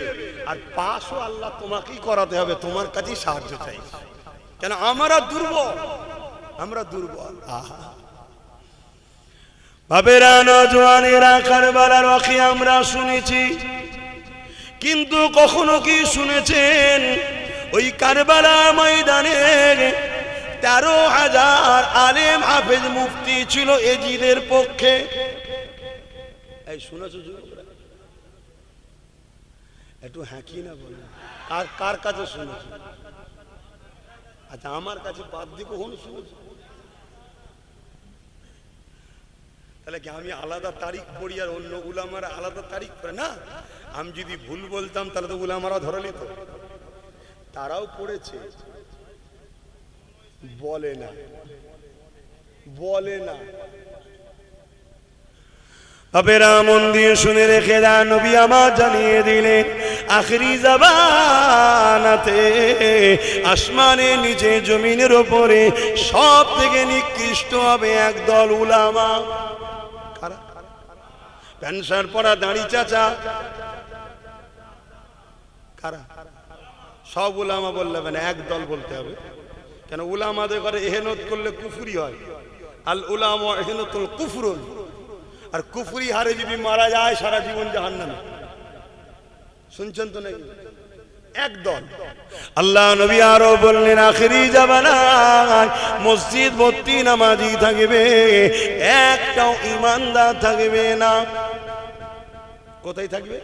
আর পাশও আল্লাহ তোমাকেই করাতে হবে। তোমার কাছেই সাহায্য চাই, কেন আমরা দুর্বল, আমরা দুর্বল। বাবেরা, নওজওয়ানেরা, কারবালার ওয়াকিয়া আমরা শুনেছি, কিন্তু কখনো কি শুনেছেন ওই কারবালা ময়দানে 13,000 আলেম হাফেজ মুফতি ছিল এজিদের পক্ষে? এই শুনেছো যুবকরা? একটু হাঁকি না বলো, কার কাছে শুনেছো? আচ্ছা, আমার কাছে বাদ দিয়ে কখনো শুনেছো? তাহলে কি আমি আলাদা তারিখ পড়ি আর অন্য উলামারা আলাদা তারিখ পড়ে? না, আমি যদি ভুল বলতাম তাহলে তো উলামারা ধরে নিত। তারাও পড়েছে, বলে না, বলে না। বাবেরা, মন দিয়ে শুনে রেখে দেন, নবী আমার জানিয়ে দিলেন আখিরি জামানাতে আসমানের নিচে জমিনের উপরে সব থেকে নিকৃষ্ট হবে একদল উলামা। কারা? প্যান্ট শার্ট পরা দাড়ি চাচা। কারা? সব উলামা বললে হবে না, একদল বলতে হবে। কেন? উলামাদের ঘরে এহেনত করলে কুফরি হয়। আল উলামা এহেনতুল কুফরুন। আর কুফরি হারে যদি মারা যায় সারা জীবন জাহান্নামে। শুনছেন তো নাকি? একদল। আল্লাহ নবী আরো বললেন আখিরি জামানায় মসজিদ ভর্তি নামাজি থাকবে, একটাও ইমানদার থাকবে না। কোথায় থাকবে?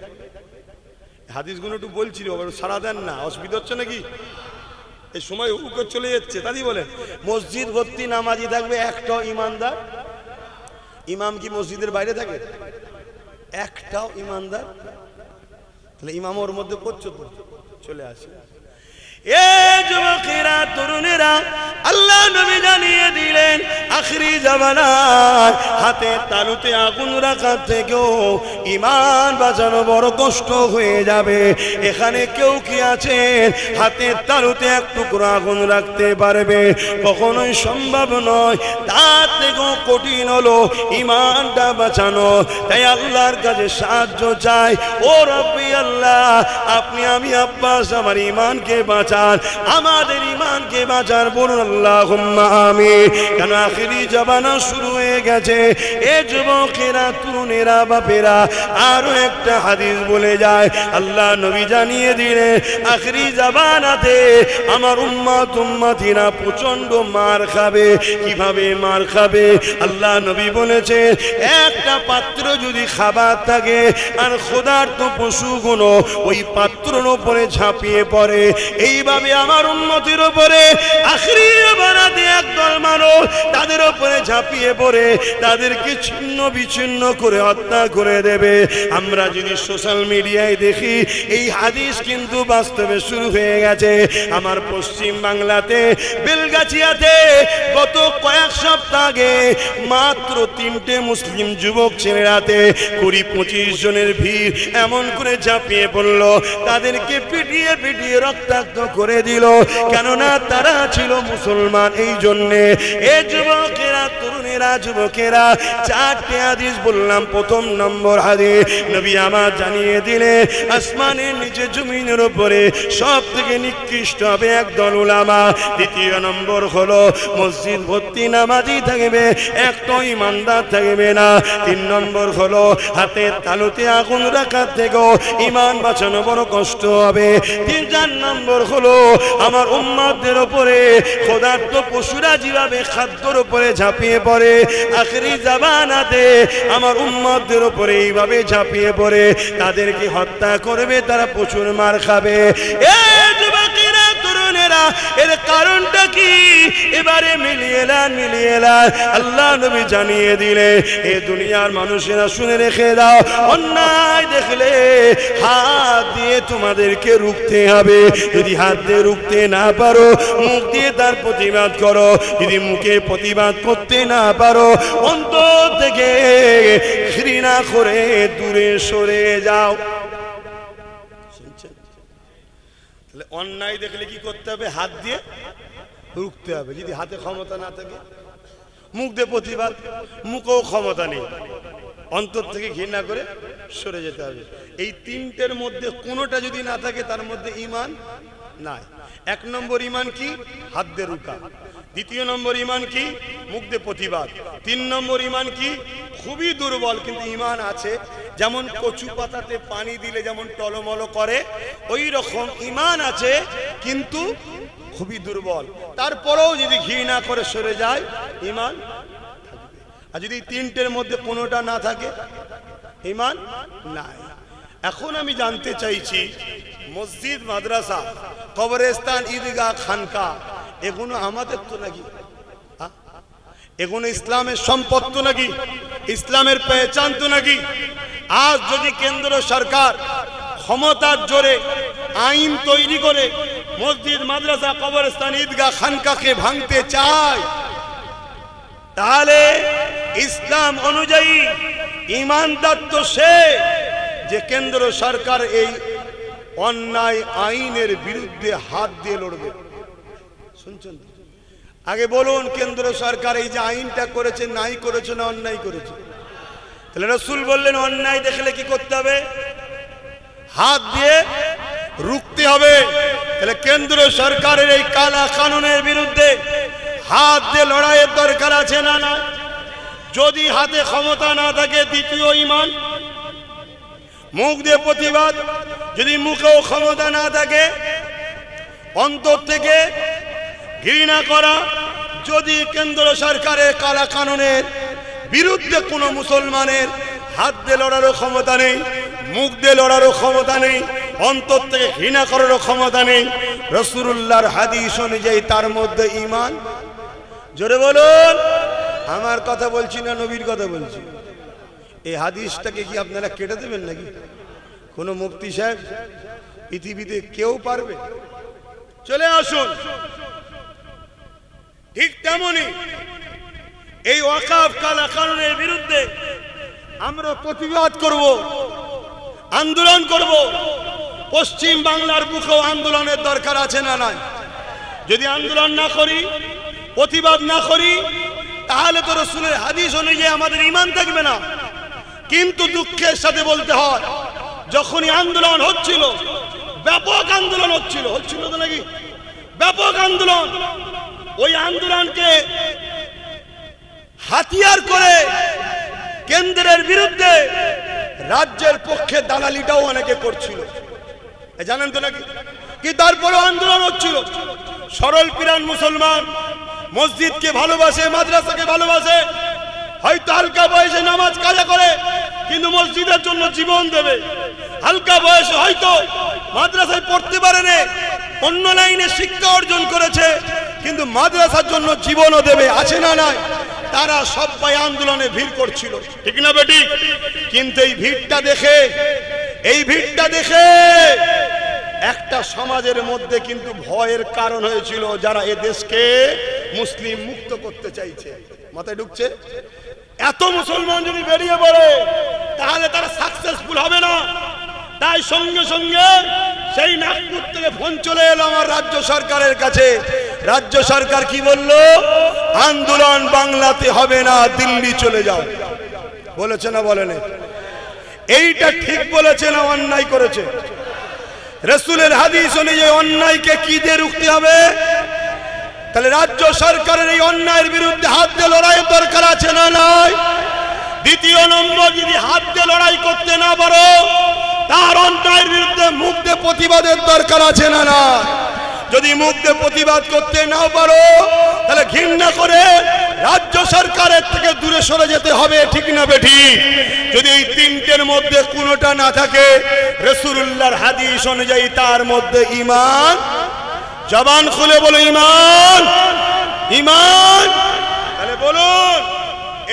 হাদিসগুলো একটু বলছিল, সারা দেন না, অসুবিধা হচ্ছে নাকি? এই সময় উকে চলে যাচ্ছে, তাই বলে মসজিদ ভর্তি নামাজি থাকবে, একটাও ইমানদার। ইমাম কি মসজিদের বাইরে থাকে? একটাও ইমানদার। তাহলে ইমাম ওর মধ্যে করছো তো, চলে আসে। এ যুবকেরা, তরুণেরা, আল্লাহ নবী জানিয়ে দিলেন আখিরি জামানায় হাতে তালুতে আগুন রাখার থেকেও ঈমান বাঁচানো বড় কষ্ট হয়ে যাবে। এখানে কেউ কি আছেন হাতে তালুতে এক টুকরো আগুন রাখতে পারবে? কখনোই সম্ভব নয়। তার থেকেও কঠিন হলো ঈমানটা বাঁচানো। তাই আল্লাহর কাছে সাহায্য চাই। ও রব্বি আল্লাহ, আপনি, আমি, আব্বাস আমার ঈমানকে বাঁচান, আমাদের ঈমানকে বাঁচান। বলুন আল্লাহুম্মা আমিন। কেন আখিরি জামানা শুরু হয়ে গেছে। এ যুবকেরা, তরুণেরা, বাপেরা, আরো একটা হাদিস বলে যায়। আল্লাহ নবী জানিয়ে দিলেন আখিরি জামানাতে আমার উম্মতিরা প্রচন্ড মার খাবে। কিভাবে মার খাবে? আল্লাহ নবী বলেছে একটা পাত্র যদি খাবার থাকে আর ক্ষুধার্ত পশুগুলো ওই পাত্রের উপরে ঝাঁপিয়ে পড়ে, এইভাবে আমার উম্মতের উপরে আখিরি জামানাতে একদল মানুষ তাদের উপরে ঝাঁপিয়ে পড়ে তাদেরকে ছিন্ন বিচ্ছিন্ন করে হত্যা করে দেবে। আমরা যদি সোশ্যাল মিডিয়ায় দেখি, এই হাদিস কিন্তু বাস্তবে শুরু হয়ে গেছে। আমার পশ্চিম বাংলাতে বেলগাছিয়াতে গত কয়েক সপ্তাহ আগে মাত্র 3টে মুসলিম যুবক ছেলেরাতে 20-25 জনের ভিড় এমন করে ঝাঁপিয়ে পড়ল, তাদেরকে পিটিয়ে পিটিয়ে রক্তাক্ত করে দিল। কেননা তারা ছিল মুসলমান। এই জন্যে এ যুবকেরা, তরুণেরা, যুবকেরা, 4টে হাদিস বললাম। প্রথম নম্বর হাদিস নবী আমার জানিয়ে দিলে আসমানের নিচে জমিনের উপরে সব থেকে নিকৃষ্ট হবে একদল উলামা। দ্বিতীয় নম্বর হলো মসজিদ ভর্তি নামাজি থাকবে, একটা ইমানদার থাকবে না। 3 নম্বর হলো হাতের তালুতে আগুন রাখার থেকেও ঈমান বাঁচানো বড় কষ্ট হবে। 4 নম্বর হলো আমার উম্মতদের উপরে ক্ষুধার্ত পশুরা যেভাবে খাদ্যর উপরে ঝাঁপিয়ে পড়ে, আখিরি জামানাতে আমার উম্মতদের উপরে এইভাবে ঝাঁপিয়ে পড়ে তাদেরকে হত্যা করবে, তারা প্রচুর মার খাবে। এ যুবকেরা, তরুণেরা, এর কারণটা কি? এবারে মিলিয়ে নেন। আল্লাহ নবী জানিয়ে দিলে এ দুনিয়ার মানুষেরা শুনে রেখে দাও, অন্যায় দেখলে হাত দিয়ে তোমাদেরকে রুখতে হবে। যদি হাত দিয়ে রুখতে না পারো, মুখ দিয়ে তার প্রতিবাদ করো। যদি মুখে প্রতিবাদ করতে না পারো, অন্তর থেকে ঘৃণা করে দূরে সরে যাও। তাহলে অন্যায় দেখলে কি করতে হবে? হাত দিয়ে রুখতে হবে। যদি হাতে ক্ষমতা না থাকে, মুখ দিয়ে প্রতিবাদ, মুখেও ক্ষমতা নেই, অন্তর থেকে ঘৃণা করে সরে যেতে হবে। এই 3টের মধ্যে কোনোটা যদি না থাকে, তার মধ্যে ঈমান নাই। 1 নম্বর ঈমান কি? হাত দিয়ে রুখা। 2 নম্বর ঈমান কি? মুখ দিয়ে প্রতিবাদ। 3 নম্বর ঈমান কি? খুবই দুর্বল কিন্তু ঈমান আছে। যেমন কচু পাতাতে পানি দিলে যেমন টলমল করে, ওই রকম ঈমান আছে কিন্তু খুবই দুর্বল। তারপরেও যদি ঘৃণা করে সরে যায়, ঈমান থাকবে। আর যদি 3টের মধ্যে কোনোটা না থাকে, ঈমান নাই। এখন আমি জানতে চাইছি, মসজিদ, মাদ্রাসা, কবরস্থান, ঈদগাহ, খানকা, এগুলো আমাদের তো নাকি? এগুলো ইসলামের সম্পদ তো নাকি? ইসলামের পেহচান তো নাকি? আজ যদি কেন্দ্র সরকার ক্ষমতার জোরে আইন তৈরি করে মসজিদ, মাদ্রাসা, কবরস্থান, ঈদগাহ, খানকাকে ভাঙতে চায়, তাহলে ইসলাম অনুযায়ী ঈমানদার তো সে যে কেন্দ্র সরকার এই অন্যায় আইনের বিরুদ্ধে হাত দিয়ে লড়বে। শুনছেন? আগে বলুন, কেন্দ্র সরকার এই যে আইনটা করেছে, নাই করেছে না অন্যায় করেছে? তাহলে রাসূল বললেন অন্যায় দেখলে কি করতে হবে? হাত দিয়ে রুখতে হবে। তাহলে কেন্দ্র সরকারের এই কালা কানুনের বিরুদ্ধে হাত দিয়ে লড়াইয়ের দরকার আছে না? না। যদি হাতে ক্ষমতা না থাকে দ্বিতীয় ঈমান, মুখ দিয়ে প্রতিবাদ, যদি মুখেও ক্ষমতা না থাকে অন্তর থেকে ঘৃণা করা। যদি কেন্দ্র সরকারের কালা কানুনের বিরুদ্ধে কোনো মুসলমানের হাত দিয়ে লড়ারও ক্ষমতা নেই, মুখ দিয়ে লড়ারও ক্ষমতা নেই, অন্তর থেকে ঘৃণা করারও ক্ষমতা নেই, রাসূলুল্লাহর হাদিস অনুযায়ী তার মধ্যে ঈমান। জোরে বলুন। আমার কথা বলছি না, নবীর কথা বলছি। এই হাদিসটাকে কি আপনারা কেটে দেবেন নাকি? কোন মুফতি সাহেব পৃথিবীতে কেউ পারবে? চলে আসুন। ঠিক তেমনি এই ওয়াকফ কালা কানুনের বিরুদ্ধে আমরা প্রতিবাদ করব, আন্দোলন করব। পশ্চিম বাংলার বুকেও আন্দোলনের দরকার আছে না নাই? যদি আন্দোলন না করি, প্রতিবাদ না করি, তাহলে তো রাসূলের হাদিস অনুযায়ী আমাদের ঈমান থাকবে না। কিন্তু দুঃখের সাথে বলতে হয়, যখনই আন্দোলন হচ্ছিল, ব্যাপক আন্দোলন হচ্ছিল তো নাকি, ব্যাপক আন্দোলন, ওই আন্দোলনকে হাতিয়ার করে কেন্দ্রের বিরুদ্ধে রাজ্যের পক্ষে দালালিটাও অনেকে করছিল, জানেন তো নাকি? কি তারপরে আন্দোলন হচ্ছিল। সরল পিরান মুসলমান মসজিদকে ভালোবাসে, মাদ্রাসাকে ভালোবাসে, হয়তো হালকা বয়সে নামাজ কাজা করে কিন্তু মসজিদের জন্য জীবন দেবে। হালকা বয়সে হয়তো মাদ্রাসায় পড়তে পারে না, অন্য লাইনে শিক্ষা অর্জন করেছে কিন্তু মাদ্রাসার জন্য জীবনও দেবে, আছে না নাই? তারা সবাই আন্দোলনে ভিড় করছিল, ঠিক না বেটি? কিন্তু এই ভিড়টা দেখে একটা সমাজের মধ্যে কিন্তু ভয়ের কারণ হয়েছিল, যারা এ দেশকে মুসলিম মুক্ত করতে চাইছে। মাথায় ঢুকছে? এত মুসলমান যদি বেরিয়ে পড়ে তাহলে তারা সাকসেসফুল হবে না। তাই সঙ্গে সঙ্গে সেই নাগপুর থেকে ফোন চলে এলো আমার রাজ্য সরকারের কাছে। রাজ্য সরকার কি বলল? আন্দোলন বাংলাতে হবে না, দিল্লি চলে যাও। বলেছে না বলেনি? এইটা ঠিক বলেছে না অন্যায় করেছে? রাসূলের হাদিস অনুযায়ী অন্যায়কে কি দিয়ে রুখতে হবে? তাহলে রাজ্য সরকারের এই অন্যায়ের বিরুদ্ধে হাত দিয়ে লড়াইয়ের দরকার আছে না নাই? দ্বিতীয় নম্বর, যদি হাত দিয়ে লড়াই করতে না পারো, তার অন্যায়ের বিরুদ্ধে মুখ দিয়ে প্রতিবাদের দরকার আছে না না? যদি মুখ দিয়ে প্রতিবাদ করতে না পারো তাহলে ঘৃণা করে রাজ্য সরকারের থেকে দূরে সরে যেতে হবে, ঠিক না বেঠি? যদি এই তিনটের মধ্যে কোনোটা না থাকে, রাসূলুল্লাহর হাদিস অনুযায়ী তার মধ্যে ঈমান। জবান খুলে বলো ঈমান, ঈমান। তাহলে বলুন,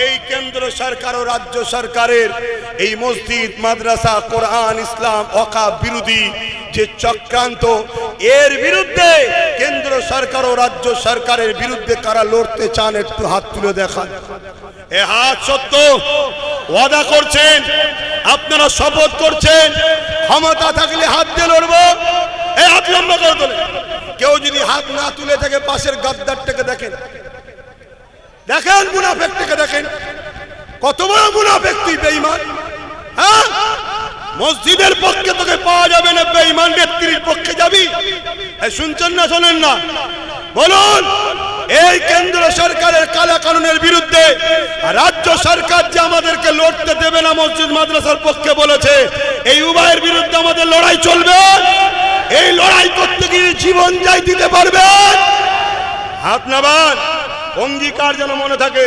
এই কেন্দ্র সরকার ও রাজ্য সরকারের এই মসজিদ, মাদ্রাসা, কোরআন, ইসলাম, ওয়াকফ বিরোধী যে চক্রান্ত, এর বিরুদ্ধে কেন্দ্র সরকার ও রাজ্য সরকারের বিরুদ্ধে কারা লড়তে চান একটু হাত তুলে দেখান। এ হাত সত্য ওয়াদা করছেন, আপনারা শপথ করছেন ক্ষমতা থাকলে হাত দিয়ে লড়বো। এই হাত লম্বা করে তোলে। কেউ যদি হাত না তুলে থাকে, পাশের গাদ্দারটাকে দেখেন, দেখেন মুনাফিকটাকে দেখেন, কত বড় মুনাফিক তুই, বেঈমান। হ্যাঁ, মসজিদের পক্ষে তোকে পাওয়া যাবে না, বেঈমান ব্যক্তির পক্ষে যাবি? শুনছেন না শোনেন না? বলুন, এই কেন্দ্র সরকারের কালা কানুনের বিরুদ্ধে রাজ্য সরকার যে আমাদেরকে লড়তে দেবে না, মসজিদ মাদ্রাসার পক্ষে বলেছে, এই উভয়ের বিরুদ্ধে আমাদের লড়াই চলবে। এই লড়াই করতে গিয়ে জীবন যাই দিতে পারবেন? হাত নামান, অঙ্গীকার যেন মনে থাকে।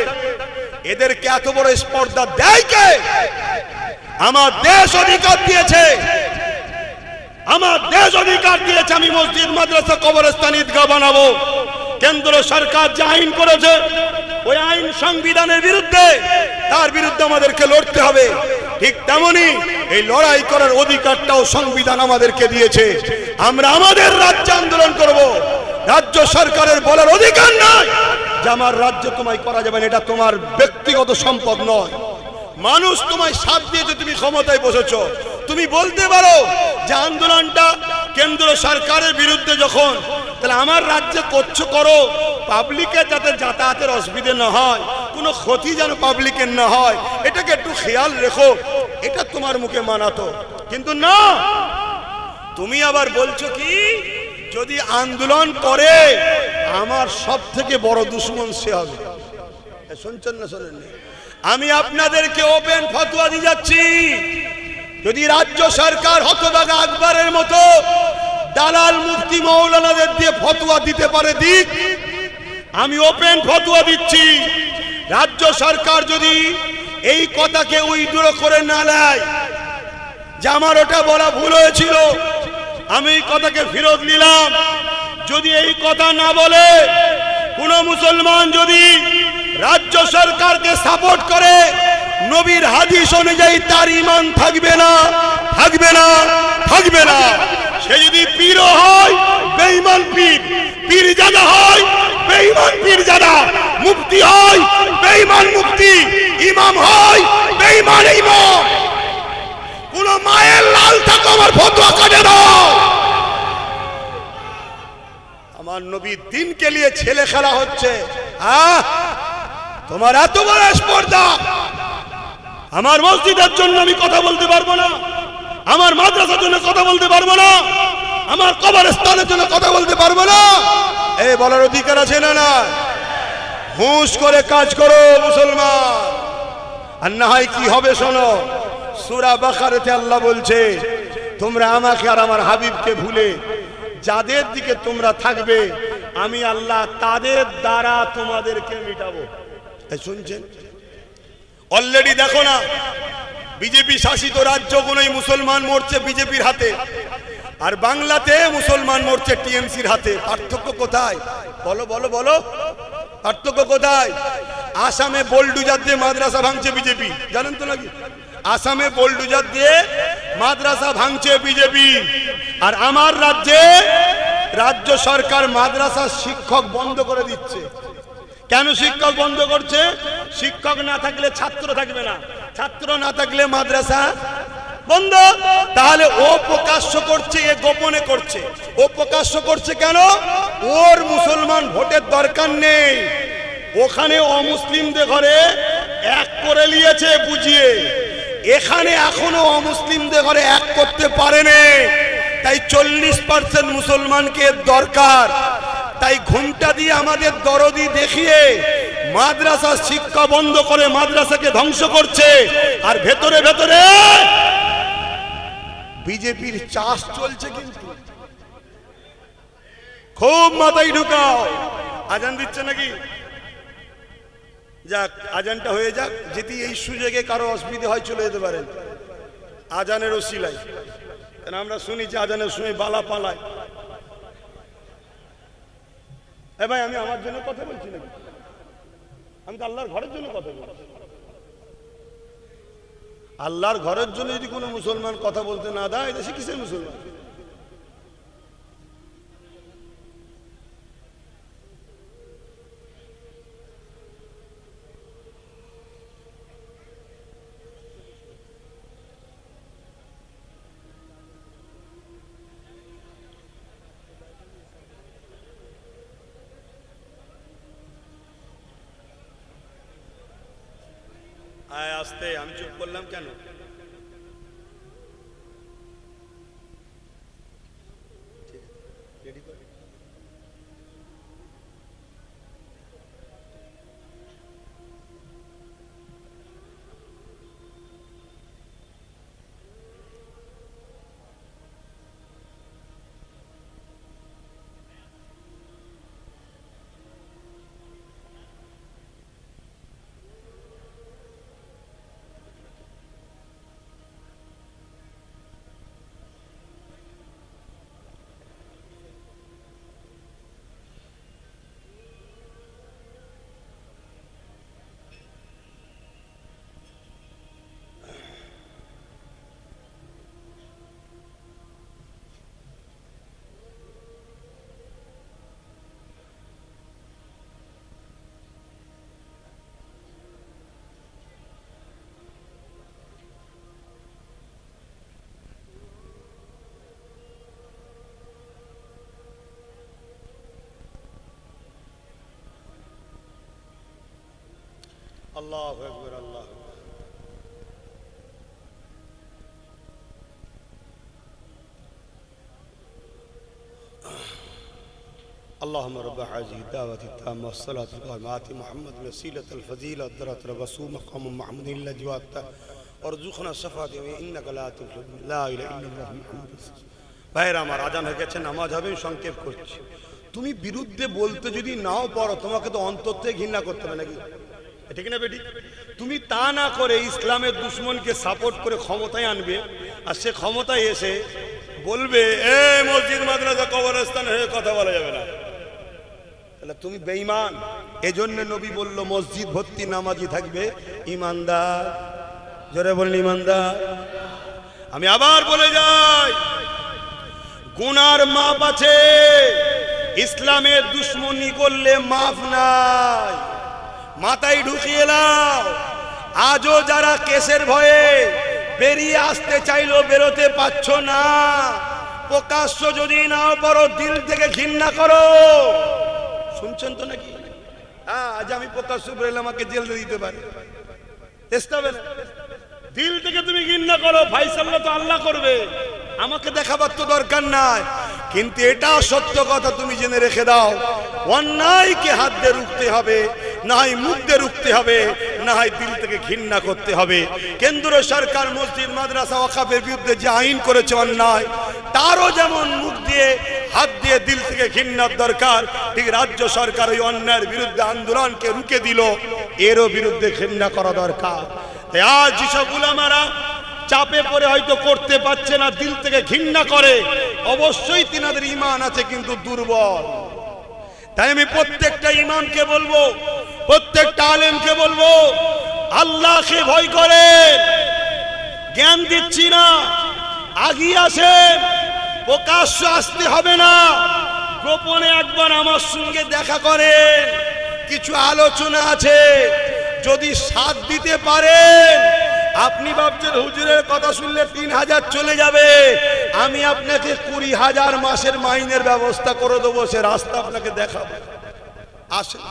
এদেরকে এত বড় স্পর্ধা দেয় কে? আমার দেশ অধিকার দিয়েছে, আমার দেশ অধিকার দিয়েছে আমি মসজিদ, মাদ্রাসা, কবরস্থান, ঈদগাহ বানাবো। কেন্দ্র সরকার যে আইন করেছে, ওই আইন সংবিধানের বিরুদ্ধে, তার বিরুদ্ধে আমাদেরকে লড়তে হবে। ঠিক তেমনি এই লড়াই করার অধিকারটাও সংবিধান আমাদেরকে দিয়েছে। আমরা আমাদের রাজ্যে আন্দোলন করব। রাজ্য সরকারের বলার অধিকার নাই যে আমার রাজ্যে তোমায় করা যাবে না, এটা তোমার ব্যক্তিগত সম্পদ নয়। মানুষ তোমায় সাথ দিয়েছে, তুমি ক্ষমতায় বসেছো, তুমি বলতে পারো যে আন্দোলনটা কেন্দ্র সরকারের বিরুদ্ধে যখন, তাহলে আমার রাজ্যে করছো করো, পাবলিকের যাতে যাতায়াতের অসুবিধে না হয়, কোনো ক্ষতি যেন পাবলিকের না হয়, এটাকে একটু খেয়াল রেখো, এটা তোমার মুখে মানাতো। কিন্তু না, তুমি আবার বলছো কি, যদি আন্দোলন করে আমার সব থেকে বড় দুশ্মন সে হবে। শুনছেন না শোনেন? আমি আপনাদেরকে ওপেন ফতোয়া দিয়ে যাচ্ছি, যদি রাজ্য সরকার হতভাগা আকবরের মতো দালাল মুফতি মৌলানাদের দিয়ে ফতোয়া দিতে পারে দিক, আমি ওপেন ফতোয়া দিচ্ছি, রাজ্য সরকার যদি এই কথাকে উইথড্র করে না নেয় যে আমার ওটা বলা ভুল হয়েছিল, আমি এই কথাকে ফেরত নিলাম, যদি এই কথা না বলে কোন মুসলমান যদি রাজ্য সরকারকে সাপোর্ট করে, নবীর হাদিস অনুযায়ী তার ঈমান থাকবে না, থাকবে না, থাকবে না। সে যদি পীর হয় বেঈমান পীর, পীরজাদা হয় বেঈমান পীরজাদা, মুফতি হয় বেঈমান মুফতি, ইমাম হয় বেঈমান ইমাম। কোন মায়ের লাল থাকো আমার ফতোয়া কাটে দাও। আমার নবীর দিনকে নিয়ে ছেলে খেলা হচ্ছে, তোমার এত বড় স্পর্ধা। আমার মসজিদের জন্য আমি কথা বলতে পারবো না, আমার মাদ্রাসার জন্য কথা বলতে পারবো না, আমার কবরস্থানের জন্য কথা বলতে পারবো না, এই বলার অধিকার আছে না? না, হুঁশ করে কাজ করো মুসলমান, আর না হয় কি হবে শোনো। সূরা বাকারাতে আল্লাহ বলছে, তোমরা আমাকে আর আমার হাবিবকে ভুলে যাদের দিকে তোমরা থাকবে, আমি আল্লাহ তাদের দ্বারা তোমাদেরকে মিটাবো। শুনছেন? অলরেডি দেখো না, বিজেপি শাসিত রাজ্যগুলোই মুসলমান মরছে বিজেপির হাতে, আর বাংলাতে মুসলমান মরছে টিএমসির হাতে। পার্থক্য কোথায়? বলো বলো বলো, পার্থক্য কোথায়? আসামে বোলডুজার দিয়ে মাদ্রাসা ভাঙছে বিজেপি, জানেন তো নাকি? আসামে বোলডুজার দিয়ে মাদ্রাসা ভাঙছে বিজেপি, আর আমার রাজ্যে রাজ্য সরকার মাদ্রাসার শিক্ষক বন্ধ করে দিচ্ছে। কেন শিক্ষক বন্ধ করছে? শিক্ষক না থাকলে ছাত্র থাকবে না, ছাত্র না থাকলে মাদ্রাসা বন্ধ। তাহলে ও প্রকাশ্য করছে, এ গোপনে করছে। ও প্রকাশ্য করছে কেন? ওর মুসলমান ভোটের দরকার নেই, ওখানে অমুসলিমদের ঘরে এক করে নিয়েছে বুঝিয়ে, এখানে এখনো অমুসলিমদের ঘরে এক করতে পারেনি। তাই 40% মুসলমানকে দরকার। তাই ঘুমটা দিয়ে আমাদের দরদি দেখিয়ে মাদ্রাসা শিক্ষা বন্ধ করে মাদ্রাসাকে ধ্বংস করছে, আর ভেতরে ভেতরে বিজেপির চাষ চলছে। কিন্তু খুব মাথায় ঢুকাও। আজান দিচ্ছে নাকি? যাক, আজানটা হয়ে যাক, যদি এই সুযোগে কারো অসুবিধা হয় চলে যেতে পারেন আজানের ওসিলায়। আমরা শুনি যে আজানের সময় বালা পালায়। ভাই, আমি আমার জন্য কথা বলছি নাকি? আমি তো আল্লাহর ঘরের জন্য কথা বলছি। আল্লাহর ঘরের জন্য যদি কোনো মুসলমান কথা বলতে না দেয়, দেশে কিসের মুসলমান? আস্তে, আমি চুপ করলাম কেন? আল্লাহু আকবার, আল্লাহ। اللهم رب هذه الدعوة التامة والصلاة القائمة آت محمد الوسيلة الفضيلة الدرجة الرسول مقام محمود الذي وعدته وارزقنا الشفاعة إنك لا تخلف لا إله إلا الله محمد رسول ভাইরা আমার আজান হয়ে গেছে নামাজ হবে সংক্ষেপ করছি তুমি বিরুদ্ধে বলতে যদি নাও পারো তোমাকে তো অন্তর থেকে ঘৃণা করতে হবে নাকি ঠিক না বেটি তুমি তা না করে ইসলামের দুশমনকে সাপোর্ট করে ক্ষমতায় আনবে আর সে ক্ষমতায় এসে বলবে এই মসজিদ মাদ্রাসা কবরস্থান হয়ে কথা বলা যাবে না তাহলে তুমি বেঈমান এজন্য নবী বলল মসজিদ ভর্তি নামাজি থাকবে ঈমানদার জোরে বলুন ঈমানদার আমি আবার বলে যাই গুনার মাপ আছে ইসলামের দুশমনি করলে মাফ নাই মাথায় ঢুকিয়ে নাও আজও যারা কেসের ভয়ে বেরিয়ে আসতে চাইলো বেরোতে পারছো না প্রকাশ্য যদি নাও পারো দিল থেকে ঘৃণা করো শুনছেন তো নাকি হ্যাঁ আজ আমি প্রকাশ্য বেরোলে আমাকে জেলে দিতে পারে চেষ্টা হবে না দিল থেকে তুমি ঘৃণা করো ফাইসাল্লা তো আল্লাহ করবে আমাকে দেখাবার তো দরকার নাই কিন্তু এটা সত্য কথা তুমি জেনে রেখে দাও অন্যায়কে হাত দিয়ে রুখতে হবে না হয় মুখ দিয়ে রুখতে হবে না হয় দিল থেকে ঘৃণা করতে হবে কেন্দ্র সরকার মসজিদ মাদ্রাসা ওয়াকফের বিরুদ্ধে যে আইন করেছে অন্যায় তারও যেমন মুখ দিয়ে হাত দিয়ে দিল থেকে ঘৃণার দরকার ঠিক রাজ্য সরকার ওই অন্যায়ের বিরুদ্ধে আন্দোলনকে রুখে দিল এরও বিরুদ্ধে ঘৃণা করা দরকার তাই আজ যেসব উলামারা চাপে পড়ে হয়তো করতে পারছে না দিল থেকে ঘৃণা করে অবশ্যই তিনাদের ঈমান আছে কিন্তু দুর্বল তাই আমি প্রত্যেকটা ইমামকে বলবো প্রত্যেকটা আলেমকে বলবো আল্লাহকে ভয় করে জ্ঞান দিচ্ছি না আগিয়ে আসেন প্রকাশ্য আসতে হবে না গোপনে একবার আমার সঙ্গে দেখা করেন কিছু আলোচনা আছে যদি সাথ দিতে পারেন আপনি ভাবছেন হুজুরের কথা শুনলে 3000 চলে যাবে আমি আপনাকে 20,000 মাসের মাইনের ব্যবস্থা করে দেবো সে রাস্তা আপনাকে দেখাবো আসেন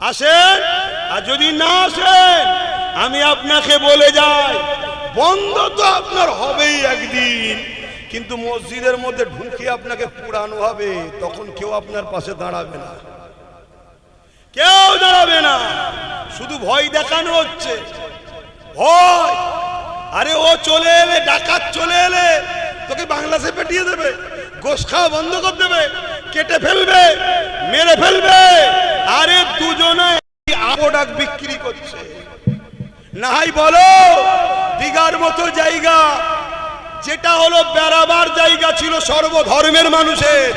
আসেন আর যদি না আসেন আমি আপনাকে বলে যাই বন্ধ তো আপনার হবেই একদিন কিন্তু মসজিদের মধ্যে ঢুকে আপনাকে পুরানো হবে তখন কেউ আপনার পাশে দাঁড়াবে না কেউ দাঁড়াবে না শুধু ভয় দেখানো হচ্ছে ভয় আরে ও চলে এলে ডাকাত চলে এলে তোকে বাংলাদেশে পাঠিয়ে দেবে গোশ খাওয়া বন্ধ করে দেবে কেটে ফেলবে মেরে ফেলবে আরে দুজনে আপোডাক বিক্রি করছে নাই বলো দিঘার মতো জায়গা যেটা হলো বেড়াবার জায়গা ছিল সর্বধর্মের মানুষের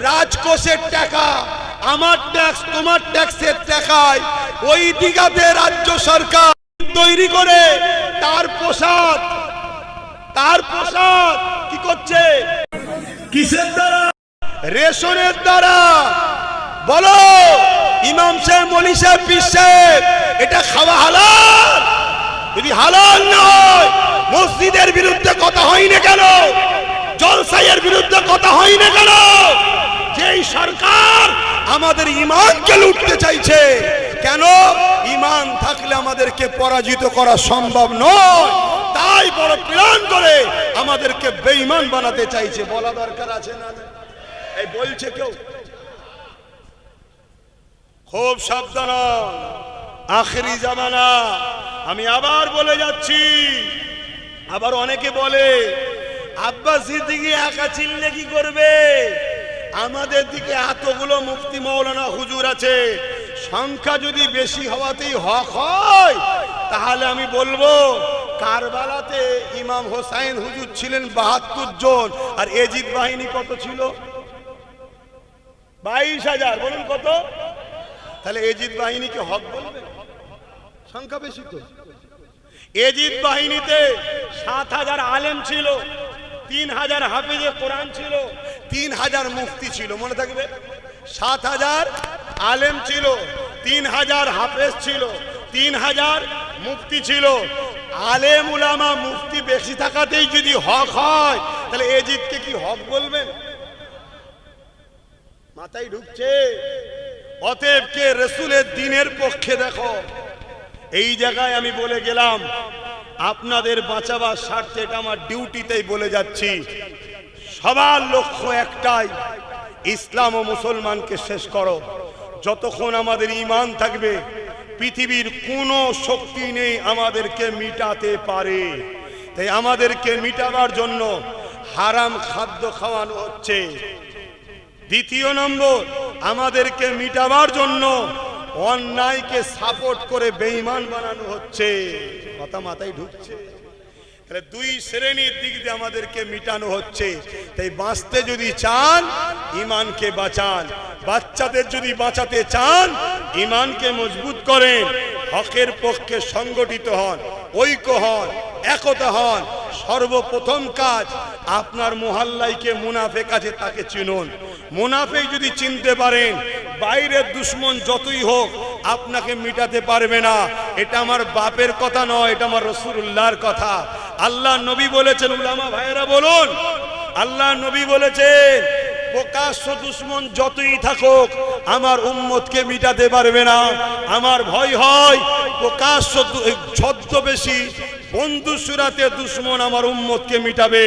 রাজকোষের টাকা আমার ট্যাক্স তোমার ট্যাক্সের টাকায় ওই দিঘাতে রাজ্য সরকার তৈরি করে তার পোশাক কি করছে কিসের দ্বারা রেশনের দ্বারা বলো ইমাম সাহেব মৌলভী সাহেব পীর সাহেব এটা খাওয়া হালাল যদি হালাল নয় মসজিদের বিরুদ্ধে কথা হয় না কেন জলসায়ের বিরুদ্ধে কথা হয় না কেন যেই সরকার আমাদের ঈমানকে লুটতে চাইছে কেন ঈমান থাকলে আমাদেরকে পরাজিত করা সম্ভব নয় তাই বড় প্ল্যান করে আমাদেরকে বেঈমান বানাতে চাইছে বলা দরকার আছে না এই বলছে কেউ খুব সাবধান আখেরি জামানা আমি আবার বলে যাচ্ছি আবার অনেকে বলে আব্বাস সিদ্দিকী একা চিল্লে কি করবে আমাদের দিকে এতগুলো মুফতি মাওলানা হুজুর আছে সংখ্যা যদি বেশি হওয়াতেই হক হয় তাহলে আমি বলবো কারবালাতে ইমাম হোসাইন হুজুর ছিলেন 72 জন আর এজিদ বাহিনী কত ছিল 22,000 বলুন কত তাহলে এজিদ বাহিনীকে হক বলবে সংখ্যা বেশি তো এজিদ বাহিনীতে 7,000 আলেম ছিল 3,000 হাফেজে কোরআন ছিল 3,000 মুফতি ছিল মনে থাকবে 7,000 আলেম ছিল 3,000 হাফেজ ছিল 3,000 মুফতি ছিল আলেম উলামা মুফতি বেশি থাকাতেই যদি হক হয় তাহলে এজিদকে কি হক বলবেন মাথায় ঢুকছে অতএব কে রাসূলের দ্বীনের পক্ষে দেখো এই জায়গায় আমি বলে গেলাম আপনাদের বাঁচাবার স্বার্থে এটা আমার ডিউটিতেই বলে যাচ্ছি সবার লক্ষ্য একটাই ইসলাম ও মুসলমানকে শেষ করো। যতক্ষণ আমাদের ঈমান থাকবে পৃথিবীর কোনো শক্তি নেই আমাদেরকে মিটাতে পারে। তাই আমাদেরকে মিটাবার জন্য হারাম খাদ্য খাওয়ানো হচ্ছে। দ্বিতীয় নম্বর, আমাদেরকে মিটাবার জন্য অন্যায়কে সাপোর্ট করে বেঈমান বানানো হচ্ছে। কথা মাথায় ঢুকছে? তাহলে দুই শ্রেণীর দিক দিয়ে আমাদেরকে মিটানো হচ্ছে। তাই বাঁচতে যদি চান ঈমানকে বাঁচান, বাচ্চাদের যদি বাঁচাতে চান ঈমানকে মজবুত করেন, হকের পক্ষে সংগঠিত হন, ঐক্য হন, একতা হন। সর্বপ্রথম কাজ, আপনার মুহাল্লাইকে মুনাফেক আছে তাকে চিনুন। মুনাফেক যদি চিনতে পারেন, বাইরের দুশমন যতই হোক আপনাকে মিটাতে পারবে না। এটা আমার বাপের কথা নয়, এটা আমার রাসূলুল্লাহর কথা। আল্লাহ নবী বলেছেন, উলামা ভাইয়েরা বলুন, আল্লাহ নবী বলেছেন প্রকাশ্য দুশমন যতই থাকুক আমার উম্মতকে মিটাতে পারবে না। আমার ভয় হয় প্রকাশ্য ছদ্মবেশী বন্ধু সুরাতে দুশমন আমার উম্মতকে মিটাবে।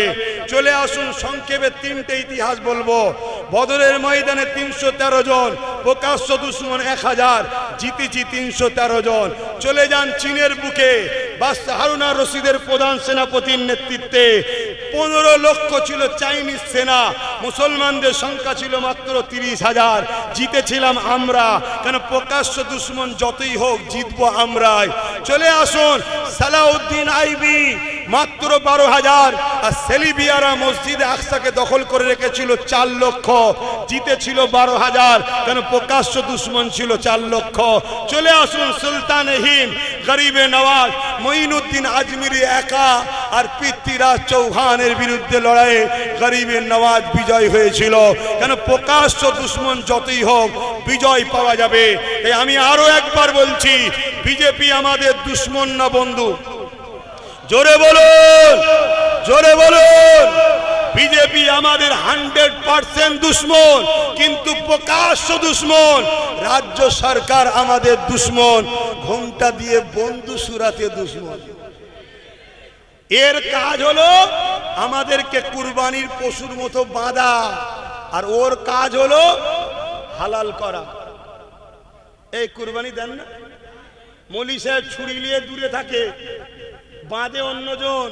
চলে আসুন সংক্ষেপে তিনটে ইতিহাস বলবো। বদরের ময়দানে 313 জন, প্রকাশ্য দুশমন 1000, জিতেছি 313 জন। চলে যান চীনের বুকে, বাদশা হারুন আর রশিদের প্রধান সেনাপতির নেতৃত্বে 15 লক্ষ ছিল চাইনিজ সেনা, মুসলমানদের সংখ্যা ছিল মাত্র 30,000। জিতেছিলাম আমরা, কেন প্রকাশ্য দুশমন যতই হোক জিতবো আমরাই। চলে আসুন সালাউদ্দিন আইবি, মাত্র 12,000, আর সেলিবিয়ারা মসজিদে আকসাকে দখল করে রেখেছিল 4 লক্ষ, জিতেছিল 12,000, কেন প্রকাশ্য দুশমন ছিল 4 লক্ষ। চলে আসুন সুলতানে হিন্দ গরিবে নওয়াজ মঈনুদ্দিন আজমিরি একা আর পৃথ্বীরাজ চৌহানের বিরুদ্ধে লড়াইয়ে গরিবে নওয়াজ বিজয় হয়েছিল। কেন প্রকাশ্য দুশমন যতই হোক বিজয় পাওয়া যাবে। তাই আমি আরো একবার বলছি, বিজেপি আমাদের দুশমন না বন্ধু? জোরে বলুন, জোরে বলুন। বিজেপি আমাদের 100% দুশমন, কিন্তু প্রকাশ্য দুশমন। রাজ্য সরকার আমাদের দুশমন, ঘোমটা দিয়ে বন্ধু সুরাতে দুশমন। এর কাজ হলো আমাদেরকে কুরবানির পশুর মতো বাঁধা, আর ওর কাজ হলো হালাল করা। এই কুরবানি দেন না, মৌলী সাহেব ছুরি নিয়ে দূরে থাকে, বাঁধে অন্যজন,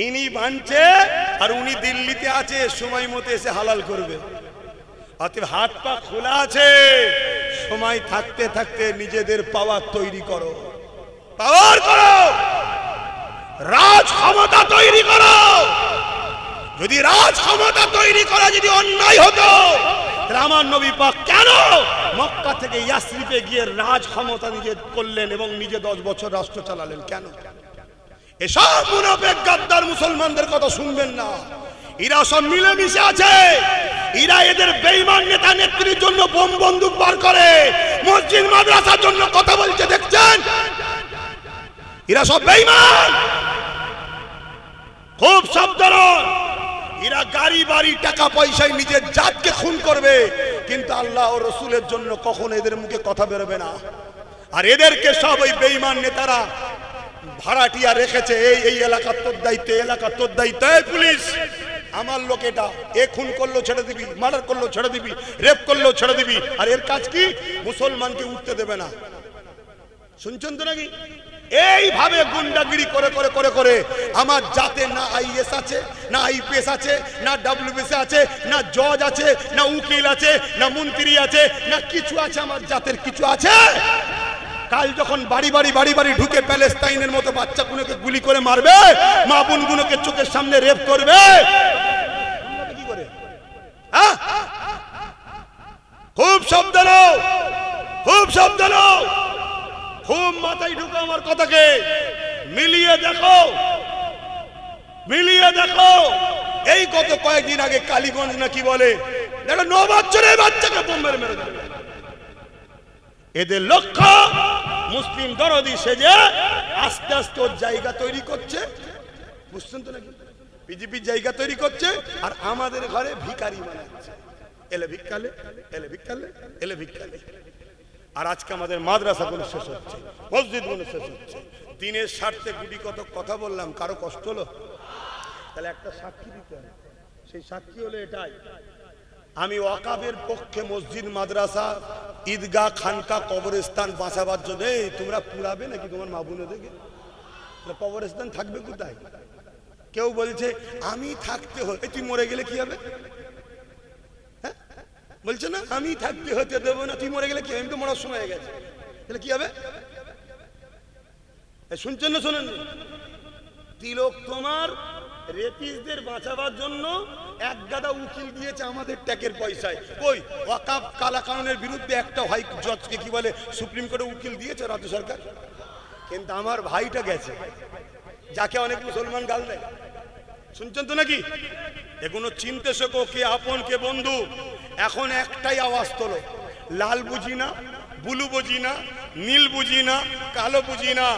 ইনি বাঁধছে আর উনি দিল্লিতে আছে, সময় মতো এসে হালাল করবে। অতএব হাত পা খোলা আছে, সময় থাকতে থাকতে নিজেদের পাওয়ার তৈরি করো, পাওয়ার করো, রাজ ক্ষমতা তৈরি করো। যদি রাজ ক্ষমতা তৈরি করা যদি অন্যায় হতো, তাহলে আমার নবী পাক কেন মক্কা থেকে ইয়াসরিফে গিয়ে রাজ ক্ষমতা নিজে করলেন এবং নিজে 10 বছর রাষ্ট্র চালালেন? কেন? এসব মুনাফিক গাদ্দার মুসলমানদের কথা শুনবেন না। এরা সব মিলেমিশে আছে। এরা এদের বেঈমান নেতা নেত্রীর জন্য বোম বন্দুক বার করে, মসজিদ মাদ্রাসার জন্য কথা বলছে, দেখছেন? এরা সব বেঈমান, খুব সাবধান। এরা গাড়ি বাড়ি টাকা পয়সায় নিজের জাতকে খুন করবে, কিন্তু আল্লাহ ও রসুলের জন্য কখনো এদের মুখে কথা বেরোবে না। আর এদেরকে সব ওই বেঈমান নেতারা ভাড়াটিয়া রেখেছে, এই এলাকা তোর দায়িত্ব, এলাকা তোর দায়িত্ব। এই পুলিশ আমার লোক, এটা এ খুন করলো ছেড়ে দিবি, মার্ডার করলো ছেড়ে দিবি, রেপ করলো ছেড়ে দিবি। আর এর কাজ কি? মুসলমানকে উঠতে দেবে না। শুনছেন তো নাকি? এইভাবে গুন্ডাগিরি করে করে করে করে আমার জাতে না আইএস আছে, না আইপিএস আছে, না ডব্লিউবিসি আছে, না জজ আছে, না উকিল আছে, না মন্ত্রী আছে, না কিছু আছে। আমার জাতের কিছু আছে? কাল যখন বাড়ি বাড়ি বাড়ি বাড়ি ঢুকে প্যালেস্তাইনের মতো বাচ্চা গুলোকে গুলি করে মারবে, মা বোন গুলোকে চোখের সামনে রেপ করবে, কি করে? খুব সাবধান, খুব সাবধান, খুব মাথায় ঢুকে আমার কথাকে মিলিয়ে দেখো, মিলিয়ে দেখো। এই গত কয়েকদিন আগে কালীগঞ্জ না কি বলে, একটা 9 বছরের বাচ্চাকে বোম মেরে মেরে দেবে। এদের লক্ষ্য মুসলিম দরদি সেজে আস্তে আস্তে ওর জায়গা তৈরি করছে। বুঝছেন তো নাকি? বিজেপির জায়গা তৈরি করছে আর আমাদের ঘরে ভিখারি বানাচ্ছে। এলে ভিক্ষালে, এলে ভিক্ষালে, এলে ভিক্ষালে। আর আজকে আমাদের মাদ্রাসাগুলো শেষ হচ্ছে, মসজিদগুলো শেষ হচ্ছে। দিনের স্বার্থে গুটি কত কথা বললাম, কারো কষ্ট হলো? তাহলে একটা সাক্ষী দিতে হবে, সেই সাক্ষী হলো এটাই, আমি ওয়াকাফের পক্ষে মসজিদ, মাদ্রাসা, ঈদগাহ, খানকা, কবরস্থান বাঁচাবার জন্য। তোমরা পুরাবে নাকি তোমার মা বোনেদেরকে? কবরস্থান থাকবে কোথায়? কেউ বলছে আমি থাকতে হতে, তুই মরে গেলে কি হবে? হ্যাঁ বলছে না, আমি থাকতে হতে দেবো না, তুই মরে গেলে কি হবে? আমি তো মরার সময় হয়ে গেছে, তাহলে কি হবে? শুনছেন না শোনেন? তিলক তোমার রেপিসদের বাঁচাবার জন্য এক গাদা উকিল দিয়েছে আমাদের ট্যাক্সের পয়সায়। কই ওয়াকাফ কালাকানুনের বিরুদ্ধে একটা হাই জজকে কি বলে সুপ্রিম কোর্টে উকিল দিয়েছে রাজ্য সরকার। কিন্তু আমার ভাইটা গেছে, যাকে অনেক মুসলমান গাল দেয়। শুনছেন তো নাকি? এগুলো চিনতে শেখো, কে আপন কে বন্ধু। এখন একটাই আওয়াজ তোলো, লাল বুঝি না, ব্লু বুঝি না, নীল বুঝি না, কালো বুঝি না।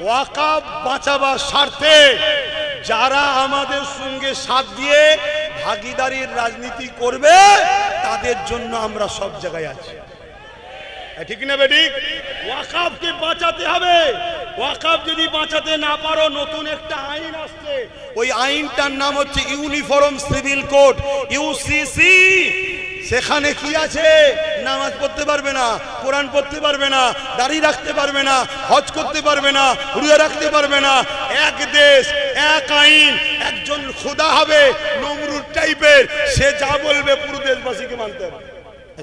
ওয়াকাফ বাঁচাবার স্বার্থে যারা আমাদের সঙ্গে সাথ দিয়ে ভাগিদারির রাজনীতি করবে তাদের জন্য আমরা সব জায়গায় আছি। ঠিক না বেঠিক? ওয়াকাফকে বাঁচাতে হবে। ওয়াকাফ যদি বাঁচাতে না পারো, নতুন একটা আইন আসছে, ওই আইনটার নাম হচ্ছে ইউনিফর্ম সিভিল কোড, ইউসিসি। সেখানে কি আছে? নামাজ পড়তে পারবে না, কোরআন পড়তে পারবে না, দাড়ি রাখতে পারবে না, হজ করতে পারবে না, রোজা রাখতে পারবে না। এক দেশ, এক আইন, একজন খোদা হবে নমরুদ টাইপের, সে যা বলবে পুরো দেশবাসীকে মানতে হবে।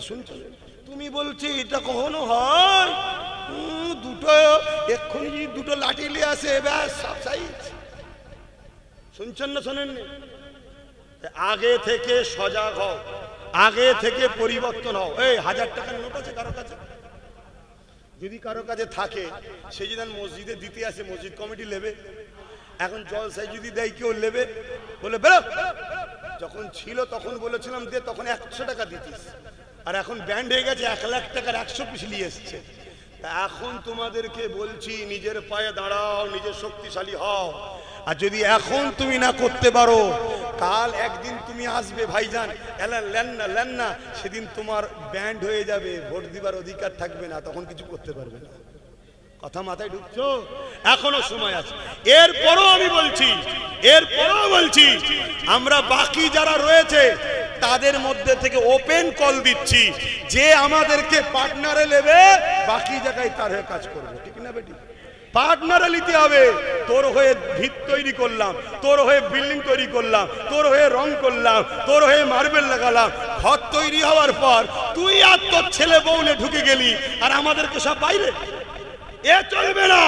শুনছো? তুমি বলছি এটা কখনো হয়? দুটো এক্ষুনি যদি দুটো লাঠি নিয়ে আসে ব্যাস সব সাইজ। শুনছেন না শোনেননি? আগে থেকে সজাগ হও, আগে থেকে পরিবর্তন হও। এই 1000 টাকার নোট আছে কারো কাছে? যদি কারো কাছে থাকে, সে যদি মসজিদে দিতে আসে, মসজিদ কমিটি নেবে। এখন জলসায় যদি দেয়, কেউ নেবে? বলে বেরো। যখন ছিল তখন বলেছিলাম দে, তখন 100 টাকা দিতিস, আর এখন ব্যান্ড হয়ে গেছে 1 লাখ টাকার 100 পিস নিয়ে এসছে। এখন তোমাদেরকে বলছি, নিজের পায়ে দাঁড়াও, নিজের শক্তিশালী হও। আর যদি এখন তুমি না করতে পারো, কাল একদিন তুমি আসবে ভাইজান, লেন না, সেদিন তোমার ব্যান্ড হয়ে যাবে, ভোট দিবার অধিকার থাকবে না, তখন কিছু করতে পারবে না। কথা মাথায় ঢুকছো? এখনো সময় আছে। এরপরও আমি বলছি, আমরা বাকি যারা রয়েছে তাদের মধ্যে থেকে ওপেন কল দিচ্ছি, যে আমাদেরকে পার্টনারে নেবে, বাকি জায়গায় তার হয়ে কাজ করবে। ঠিক না বেটি? পার্টনারে নিতে হবে। তোর হয়ে ভিত তৈরি করলাম, তোর হয়ে বিল্ডিং তৈরি করলাম, তোর হয়ে রং করলাম, তোর হয়ে মার্বেল লাগালাম। ঘর তৈরি হওয়ার পর তুই আর তোর ছেলে বউলে ঢুকে গেলি, আর আমাদেরকে সব বাইরে। এ চলবে না।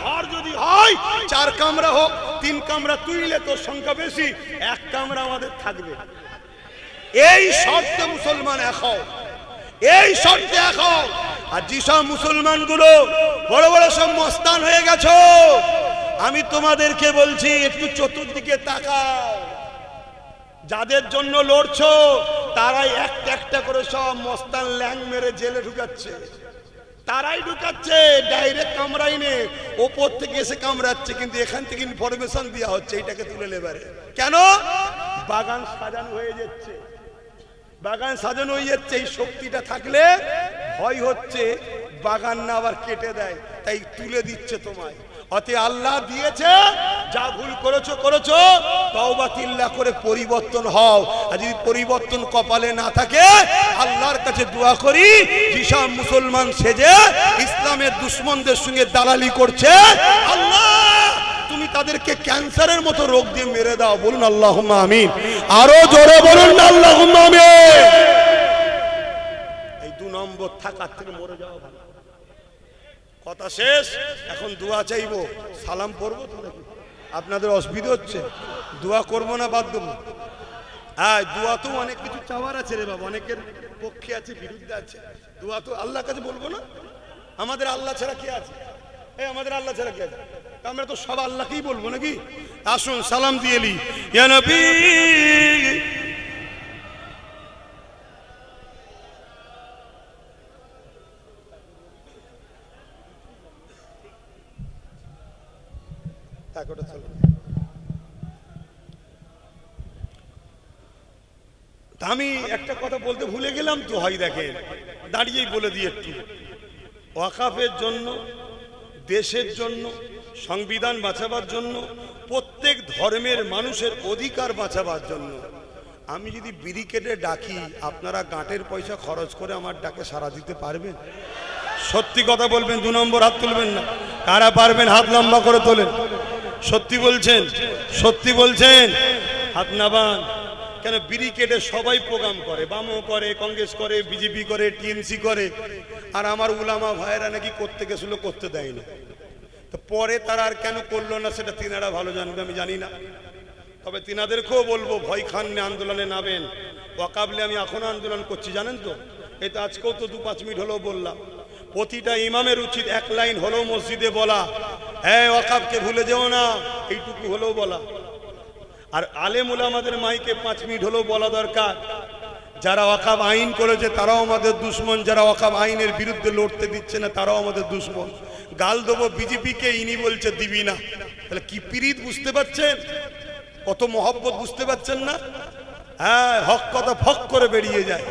ঘর যদি হয় 4 কামরা হোক, 3 কামরা তুইলে তোর সংখ্যা বেশি, 1 কামরা আমাদের থাকবে। এই শর্তে মুসলমান এখন, এই শর্তে এখন। আর যেসব মুসলমান গুলো বড় বড় সব মস্তান হয়ে গেছো, আমি তোমাদেরকে বলছি একটু চতুর্দিকে তাকাও। যাদের জন্য লড়ছো তারাই একটা একটা করে সব মস্তান ল্যাং মেরে জেলে ঢুকাচ্ছে, তারাই ঢুকাচ্ছে। ডাইরেক্ট কামড়াই নে, ওপর থেকে এসে কামড়াচ্ছে, কিন্তু এখান থেকে ইনফরমেশন দেওয়া হচ্ছে এইটাকে তুলে নেবারে। কেন? বাগান সাজানো হয়ে যাচ্ছে, বাগান সাজানো হয়ে যাচ্ছে। এই শক্তিটা থাকলে ভয় হচ্ছে বাগান না আবার কেটে দেয়, তাই তুলে দিচ্ছে তোমায়। অতএব আল্লাহ দিয়েছে, যা ভুল করেছো তওবা তিল্লা করে পরিবর্তন হও। আর যদি পরিবর্তন কপালে না থাকে, আল্লাহর কাছে দোয়া করি, যেসব মুসলমান সেজে ইসলামের দুশমনদের সঙ্গে দালালি করছে, আল্লাহ তুমি তাদেরকে ক্যান্সারের মতো রোগ দিয়ে মেরে দাও। বলুন আল্লাহুম্মা আমিন। আরো জোরে বলুন আল্লাহুম্মা আমিন। এই 2 নম্বর থাকার থেকে মরে যাওয়া ভালো। কথা শেষ। এখন দোয়া চাইবো, সালাম পড়বো তো নাকি? আপনাদের অসুবিধা হচ্ছে? দোয়া করবো না বাদ দেবো? হ্যাঁ, দোয়া তো অনেক কিছু চাওয়ার আছে রে বাবা, অনেকের পক্ষে আছে, বিরুদ্ধে আছে। দোয়া তো আল্লাহর কাছে বলবো না? আমাদের আল্লাহ ছাড়া কে আছে? আমাদের আল্লাহ ছাড়া কে আছে? আমরা তো সব আল্লাহকেই বলবো নাকি? আসুন সালাম দিয়ে নি। ইয়া নবী আমি একটা কথা বলতে ভুলে গেলাম তো, হয় দেখেন দাঁড়িয়েই বলে দিই একটু। ওয়াকাফের জন্য, দেশের জন্য, সংবিধান বাঁচাবার জন্য, প্রত্যেক ধর্মের মানুষের অধিকার বাঁচাবার জন্য আমি যদি বিড়ি কেটে ডাকি আপনারা গাঁটের পয়সা খরচ করে আমার ডাকে সাড়া দিতে পারবেন? সত্যি কথা বলবেন, 2 নম্বর হাত তুলবেন না। কারা পারবেন হাত লম্বা করে তোলেন। সত্যি বলছেন? সত্যি বলছেন? হাত নাবান। কেন বিড়ি কেটে সবাই প্রোগ্রাম করে, বামও করে, কংগ্রেস করে, বিজেপি করে, টিএমসি করে, আর আমার উলামা ভাইয়েরা নাকি করতে গেছিল, করতে দেয় না। তো পরে তারা আর কেন করলো না সেটা তিনারা ভালো জানবে, আমি জানি না। তবে তিনাদেরকেও বলবো ভয় খান না, আন্দোলনে নামেন। ওয়াকাবলে আমি এখনো আন্দোলন করছি, জানেন তো। এই তো আজকেও তো 2-5 মিনিট হলেও বললাম। প্রতিটা ইমামের উচিত 1 লাইন হলেও মসজিদে বলা, হ্যাঁ ওয়াকাবকে ভুলে যেও না, এইটুকু হলেও বলা। আর আলেম উলামাদের মাইকে 5 মিনিট হলেও বলা দরকার, যারা ওয়াকাব আইন করেছে তারাও আমাদের দুশ্মন, যারা ওয়াকাব আইনের বিরুদ্ধে লড়তে দিচ্ছে না তারাও আমাদের দুশ্মন। গাল দেবো বিজেপিকে, ইনি বলছে দিবি না। তাহলে কি পিরিত বুঝতে পারছেন? কত মহব্বত বুঝতে পারছেন না? হ্যাঁ, হক কথা ফক করে বেরিয়ে যায়।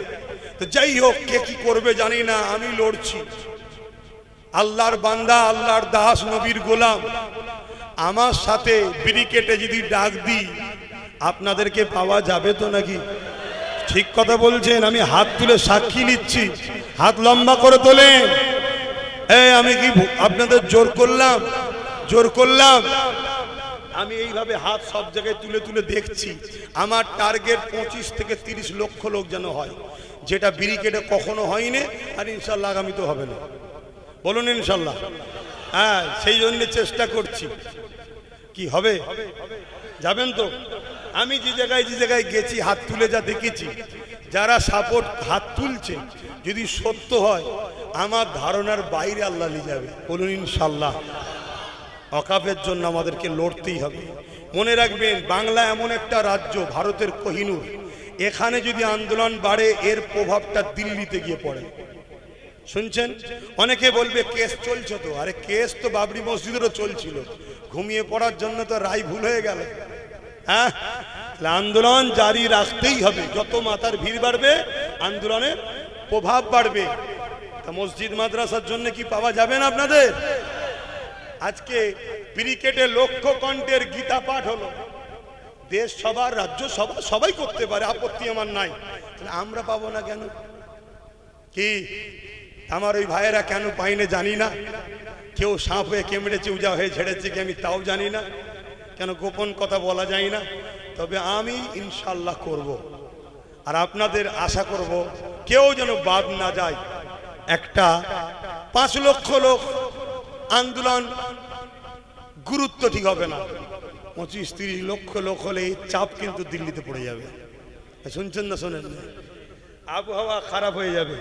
তো যাই হোক, কে কি করবে জানি না, আমি লড়ছি। আল্লাহর বান্দা, আল্লাহর দাস, নবীর গোলাম। আমার সাথে বিড়ি কেটে যদি ডাক দিই আপনাদেরকে পাওয়া যাবে তো নাকি? ঠিক কথা বলছেন? আমি হাত তুলে সাক্ষী নিচ্ছি, হাত লম্বা করে তোলেন। আমি কি আপনাদের জোর করলাম? জোর করলাম? আমি এইভাবে হাত সব জায়গায় তুলে তুলে দেখছি। আমার টার্গেট 25 থেকে 30 লক্ষ লোক যেন হয়, যেটা বিড়ি কেটে কখনো হয়নি, আর ইনশাল্লাহ আগামী তো হবে না। বলুন ইনশাল্লাহ। হ্যাঁ, সেই জন্য চেষ্টা করছি। কি হবে? যাবেন তো? আমি যে জায়গায় গেছি, হাত তুলে যা দেখেছি, যারা সাপোর্ট হাত তুলছে, যদি সত্য হয় আমার ধারণার বাইরে আল্লাহ নিয়ে যাবে। বলুন ইনশাল্লাহ। ওয়াকাফের জন্য আমাদেরকে লড়তেই হবে। মনে রাখবেন, বাংলা এমন একটা রাজ্য, ভারতের কোহিনূর, এখানে যদি আন্দোলন বাড়ে এর প্রভাবটা দিল্লিতে গিয়ে পড়ে। শুনছেন? অনেকে বলবে কেস চলছে তো। আরে কেস তো বাবরি মসজিদেরও চলছিল, ঘুমিয়ে পড়ার জন্য তো রায় ভুল হয়ে গেল। হ্যাঁ, আন্দোলন জারি রাখতেই হবে। যত মাথার ভিড় বাড়বে আন্দোলনের প্রভাব বাড়বে। তা মসজিদ মাদ্রাসার জন্য কি পাওয়া যাবে না আপনাদের? আজকে ক্রিকেটে লক্ষ কণ্ঠের গীতা পাঠ হলো। দেশ সবার, রাজ্য সবার, সবাই করতে পারে, আপত্তি আমার নাই। আমরা পাবো না কেন? কি আমার ওই ভাইয়েরা কেন পাইনে জানি না। কেউ সাপ হয়ে কেমড়েছে, উজা হয়ে ঝেড়েছে কি আমি তাও জানি না। কেন গোপন কথা বলা যায় না। তবে আমি ইনশাল্লাহ করব। আর আপনাদের আশা করব কেউ যেন বাদ না যায়। একটা 5 লক্ষ লোক আন্দোলন গুরুত্ব ঠিক হবে না। 25-30 লক্ষ লোক হলে চাপ কিন্তু দিল্লিতে পড়ে যাবে। শুনছেন না? শোনেন না? আবহাওয়া খারাপ হয়ে যাবে।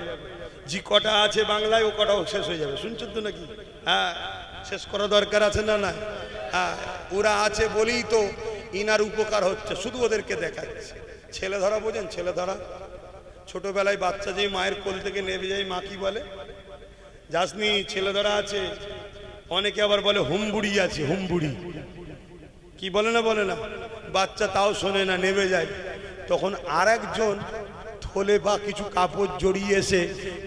যে কটা আছে বাংলায় ও কটাও শেষ হয়ে যাবে। শুনছেন তো নাকি? হ্যাঁ, শেষ করা দরকার আছে না? না, হ্যাঁ, ওরা আছে বলেই তো ইনার উপকার হচ্ছে, শুধু ওদেরকে দেখাচ্ছে। ছেলে ধরা বোঝেন? ছেলে ধরা, ছোটবেলায় বাচ্চা যে মায়ের কোল থেকে নেমে যায়, মা কি বলে? যাসনি, ছেলে ধরা আছে। অনেকে আবার বলে হুমবুড়ি আছে, হুমবুড়ি। কি বলে না? বলে না? বাচ্চা তাও শোনে না, নেমে যায়। তখন আর একজন থলে বা কিছু কাপড় জড়িয়ে এসে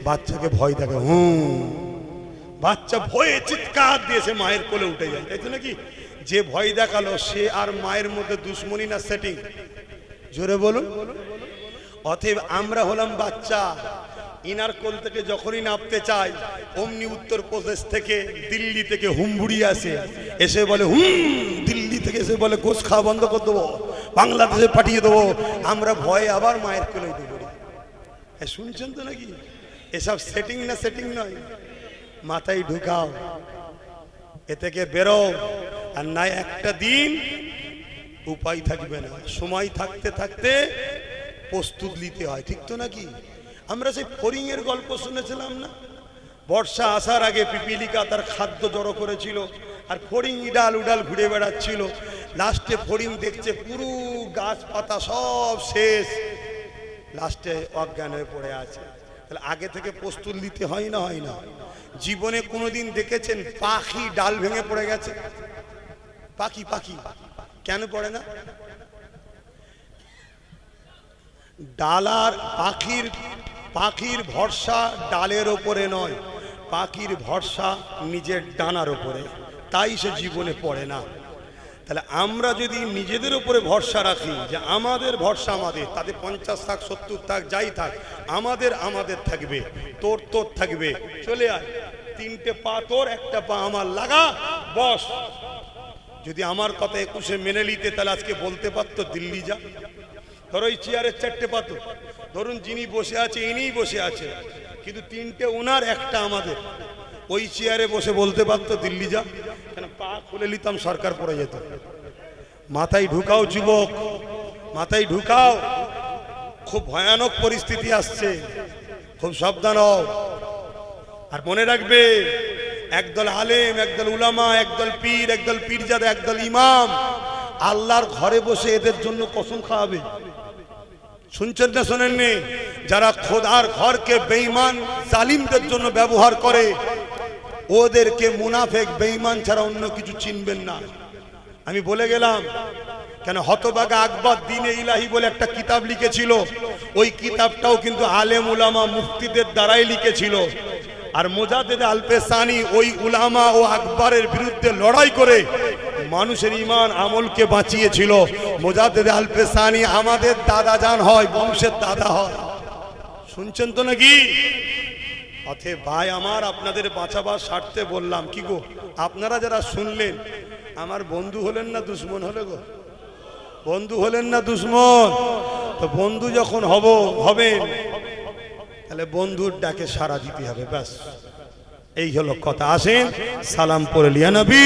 বাচ্চাকে ভয় দেখে। বাচ্চা ভয়ে চিৎকার দিয়েছে, মায়ের কোলে উঠে যায়। তাই তো নাকি? যে ভয় দেখালো সে আর মায়ের মধ্যে দুশ্মনী না সেটিং? জোরে বলুন। অতএব আমরা হলাম বাচ্চা। ইনার কোল থেকে যখনই নামতে চাই, অমনি উত্তরপ্রদেশ থেকে, দিল্লি থেকে হুমবুড়ি আসে, এসে বলে দিল্লি থেকে এসে বলে গোশ খাওয়া বন্ধ করে দেবো, বাংলাদেশে পাঠিয়ে দেবো। আমরা ভয়ে আবার মায়ের কোলে উঠে পড়ি। শুনছেন তো নাকি? এসব সেটিং না? সেটিং নয়। মাথায় ঢুকাও, এ থেকে বেরো। আর না একটা দিন উপায় থাকবে না। সময় থাকতে থাকতে প্রস্তুত নিতে হয়। ঠিক তো নাকি? আমরা সেই ফড়িং এর গল্প শুনেছিলাম না? বর্ষা আসার আগে পিপিলিকা তার খাদ্য জড়ো করেছিল, আর ফড়িং ইডাল উডাল ঘুরে বেড়াচ্ছিল। লাস্টে ফড়িং দেখছে পুরো গাছপাতা সব শেষ, লাস্টে অজ্ঞান হয়ে পড়ে আছে। তাহলে আগে থেকে প্রস্তুত নিতে হয় না? হয় না? জীবনে কোনোদিন দেখেছেন পাখি ডাল ভেঙে পড়ে গেছে? পাখি পাখি কেন পড়ে না? ডালার পাখির ভরসা ডালের ওপরে নয়, পাখির ভরসা নিজের ডানার ওপরে। তাই সে জীবনে পড়ে না। তাহলে আমরা যদি নিজেদের উপরে ভরসা রাখি যে আমাদের ভরসা আমাদের, তাদের 50 থাক 70 থাক যাই থাক, আমাদের আমাদের থাকবে, তোর তোর থাকবে, চলে আয়, 3টে পা তোর 1টা পা আমার, লাগা বস। যদি আমার কথা 21-এ মেনে নিতে তাহলে আজকে বলতে পারতো দিল্লি যা। ধরো এই চেয়ারের 4টে পা তো, ধরুন যিনি বসে আছে ইনিই বসে আছে, কিন্তু 3টে ওনার 1টা আমাদের, ওই চেয়ারে বসে বলতে পারতো দিল্লি যা? কেন? পা খুলে নিতাম, সরকার পড়ে যেত। মাথায় ঢুকাও যুবক, মাথায় ঢুকাও, খুব ভয়ানক পরিস্থিতি আসছে, খুব সাবধান হও। আর মনে রাখবে, একদল আলেম, একদল উলামা, একদল পীর, একদল পীরজাদা, একদল ইমাম আল্লাহর ঘরে বসে এদের জন্য কসম খাওয়াবে। শুনছেন না শোনেননি? যারা খোদার ঘরকে বেঈমান জালিমদের জন্য ব্যবহার করে, ওদেরকে মুনাফেক বেঈমান ছাড়া অন্য কিছু চিনবেন না। আমি বলে গেলাম কেন, হতবাগা আকবর দ্বীনে ইলাহি বলে একটা কিতাব লিখেছিল, ওই কিতাবটাও কিন্তু আলেম উলামা মুফতিদের দ্বারাই লিখেছিল। আর মুজাদ্দিদ আল-পেসানি ওই উলামা ও আকবরের বিরুদ্ধে লড়াই করে মানুষের ঈমান আমলকে বাঁচিয়েছিল। মুজাদ্দিদ আল-পেসানি আমাদের দাদা জান হয়, বংশের দাদা হয়। শুনছেন তো নাকি? অথে ভাই আমার, আপনাদের বাঁচাবার স্বার্থে বললাম। কি গো, আপনারা যারা শুনলেন, আমার বন্ধু হলেন না দুশ্মন হলে গো? বন্ধু হলেন না দুশ্মন? তো বন্ধু যখন হবেন, তাহলে বন্ধুর ডাকে সাড়া দিতে হবে, ব্যাস এই হলো কথা। আসেন সালাম পড়ে লিয়া নবী।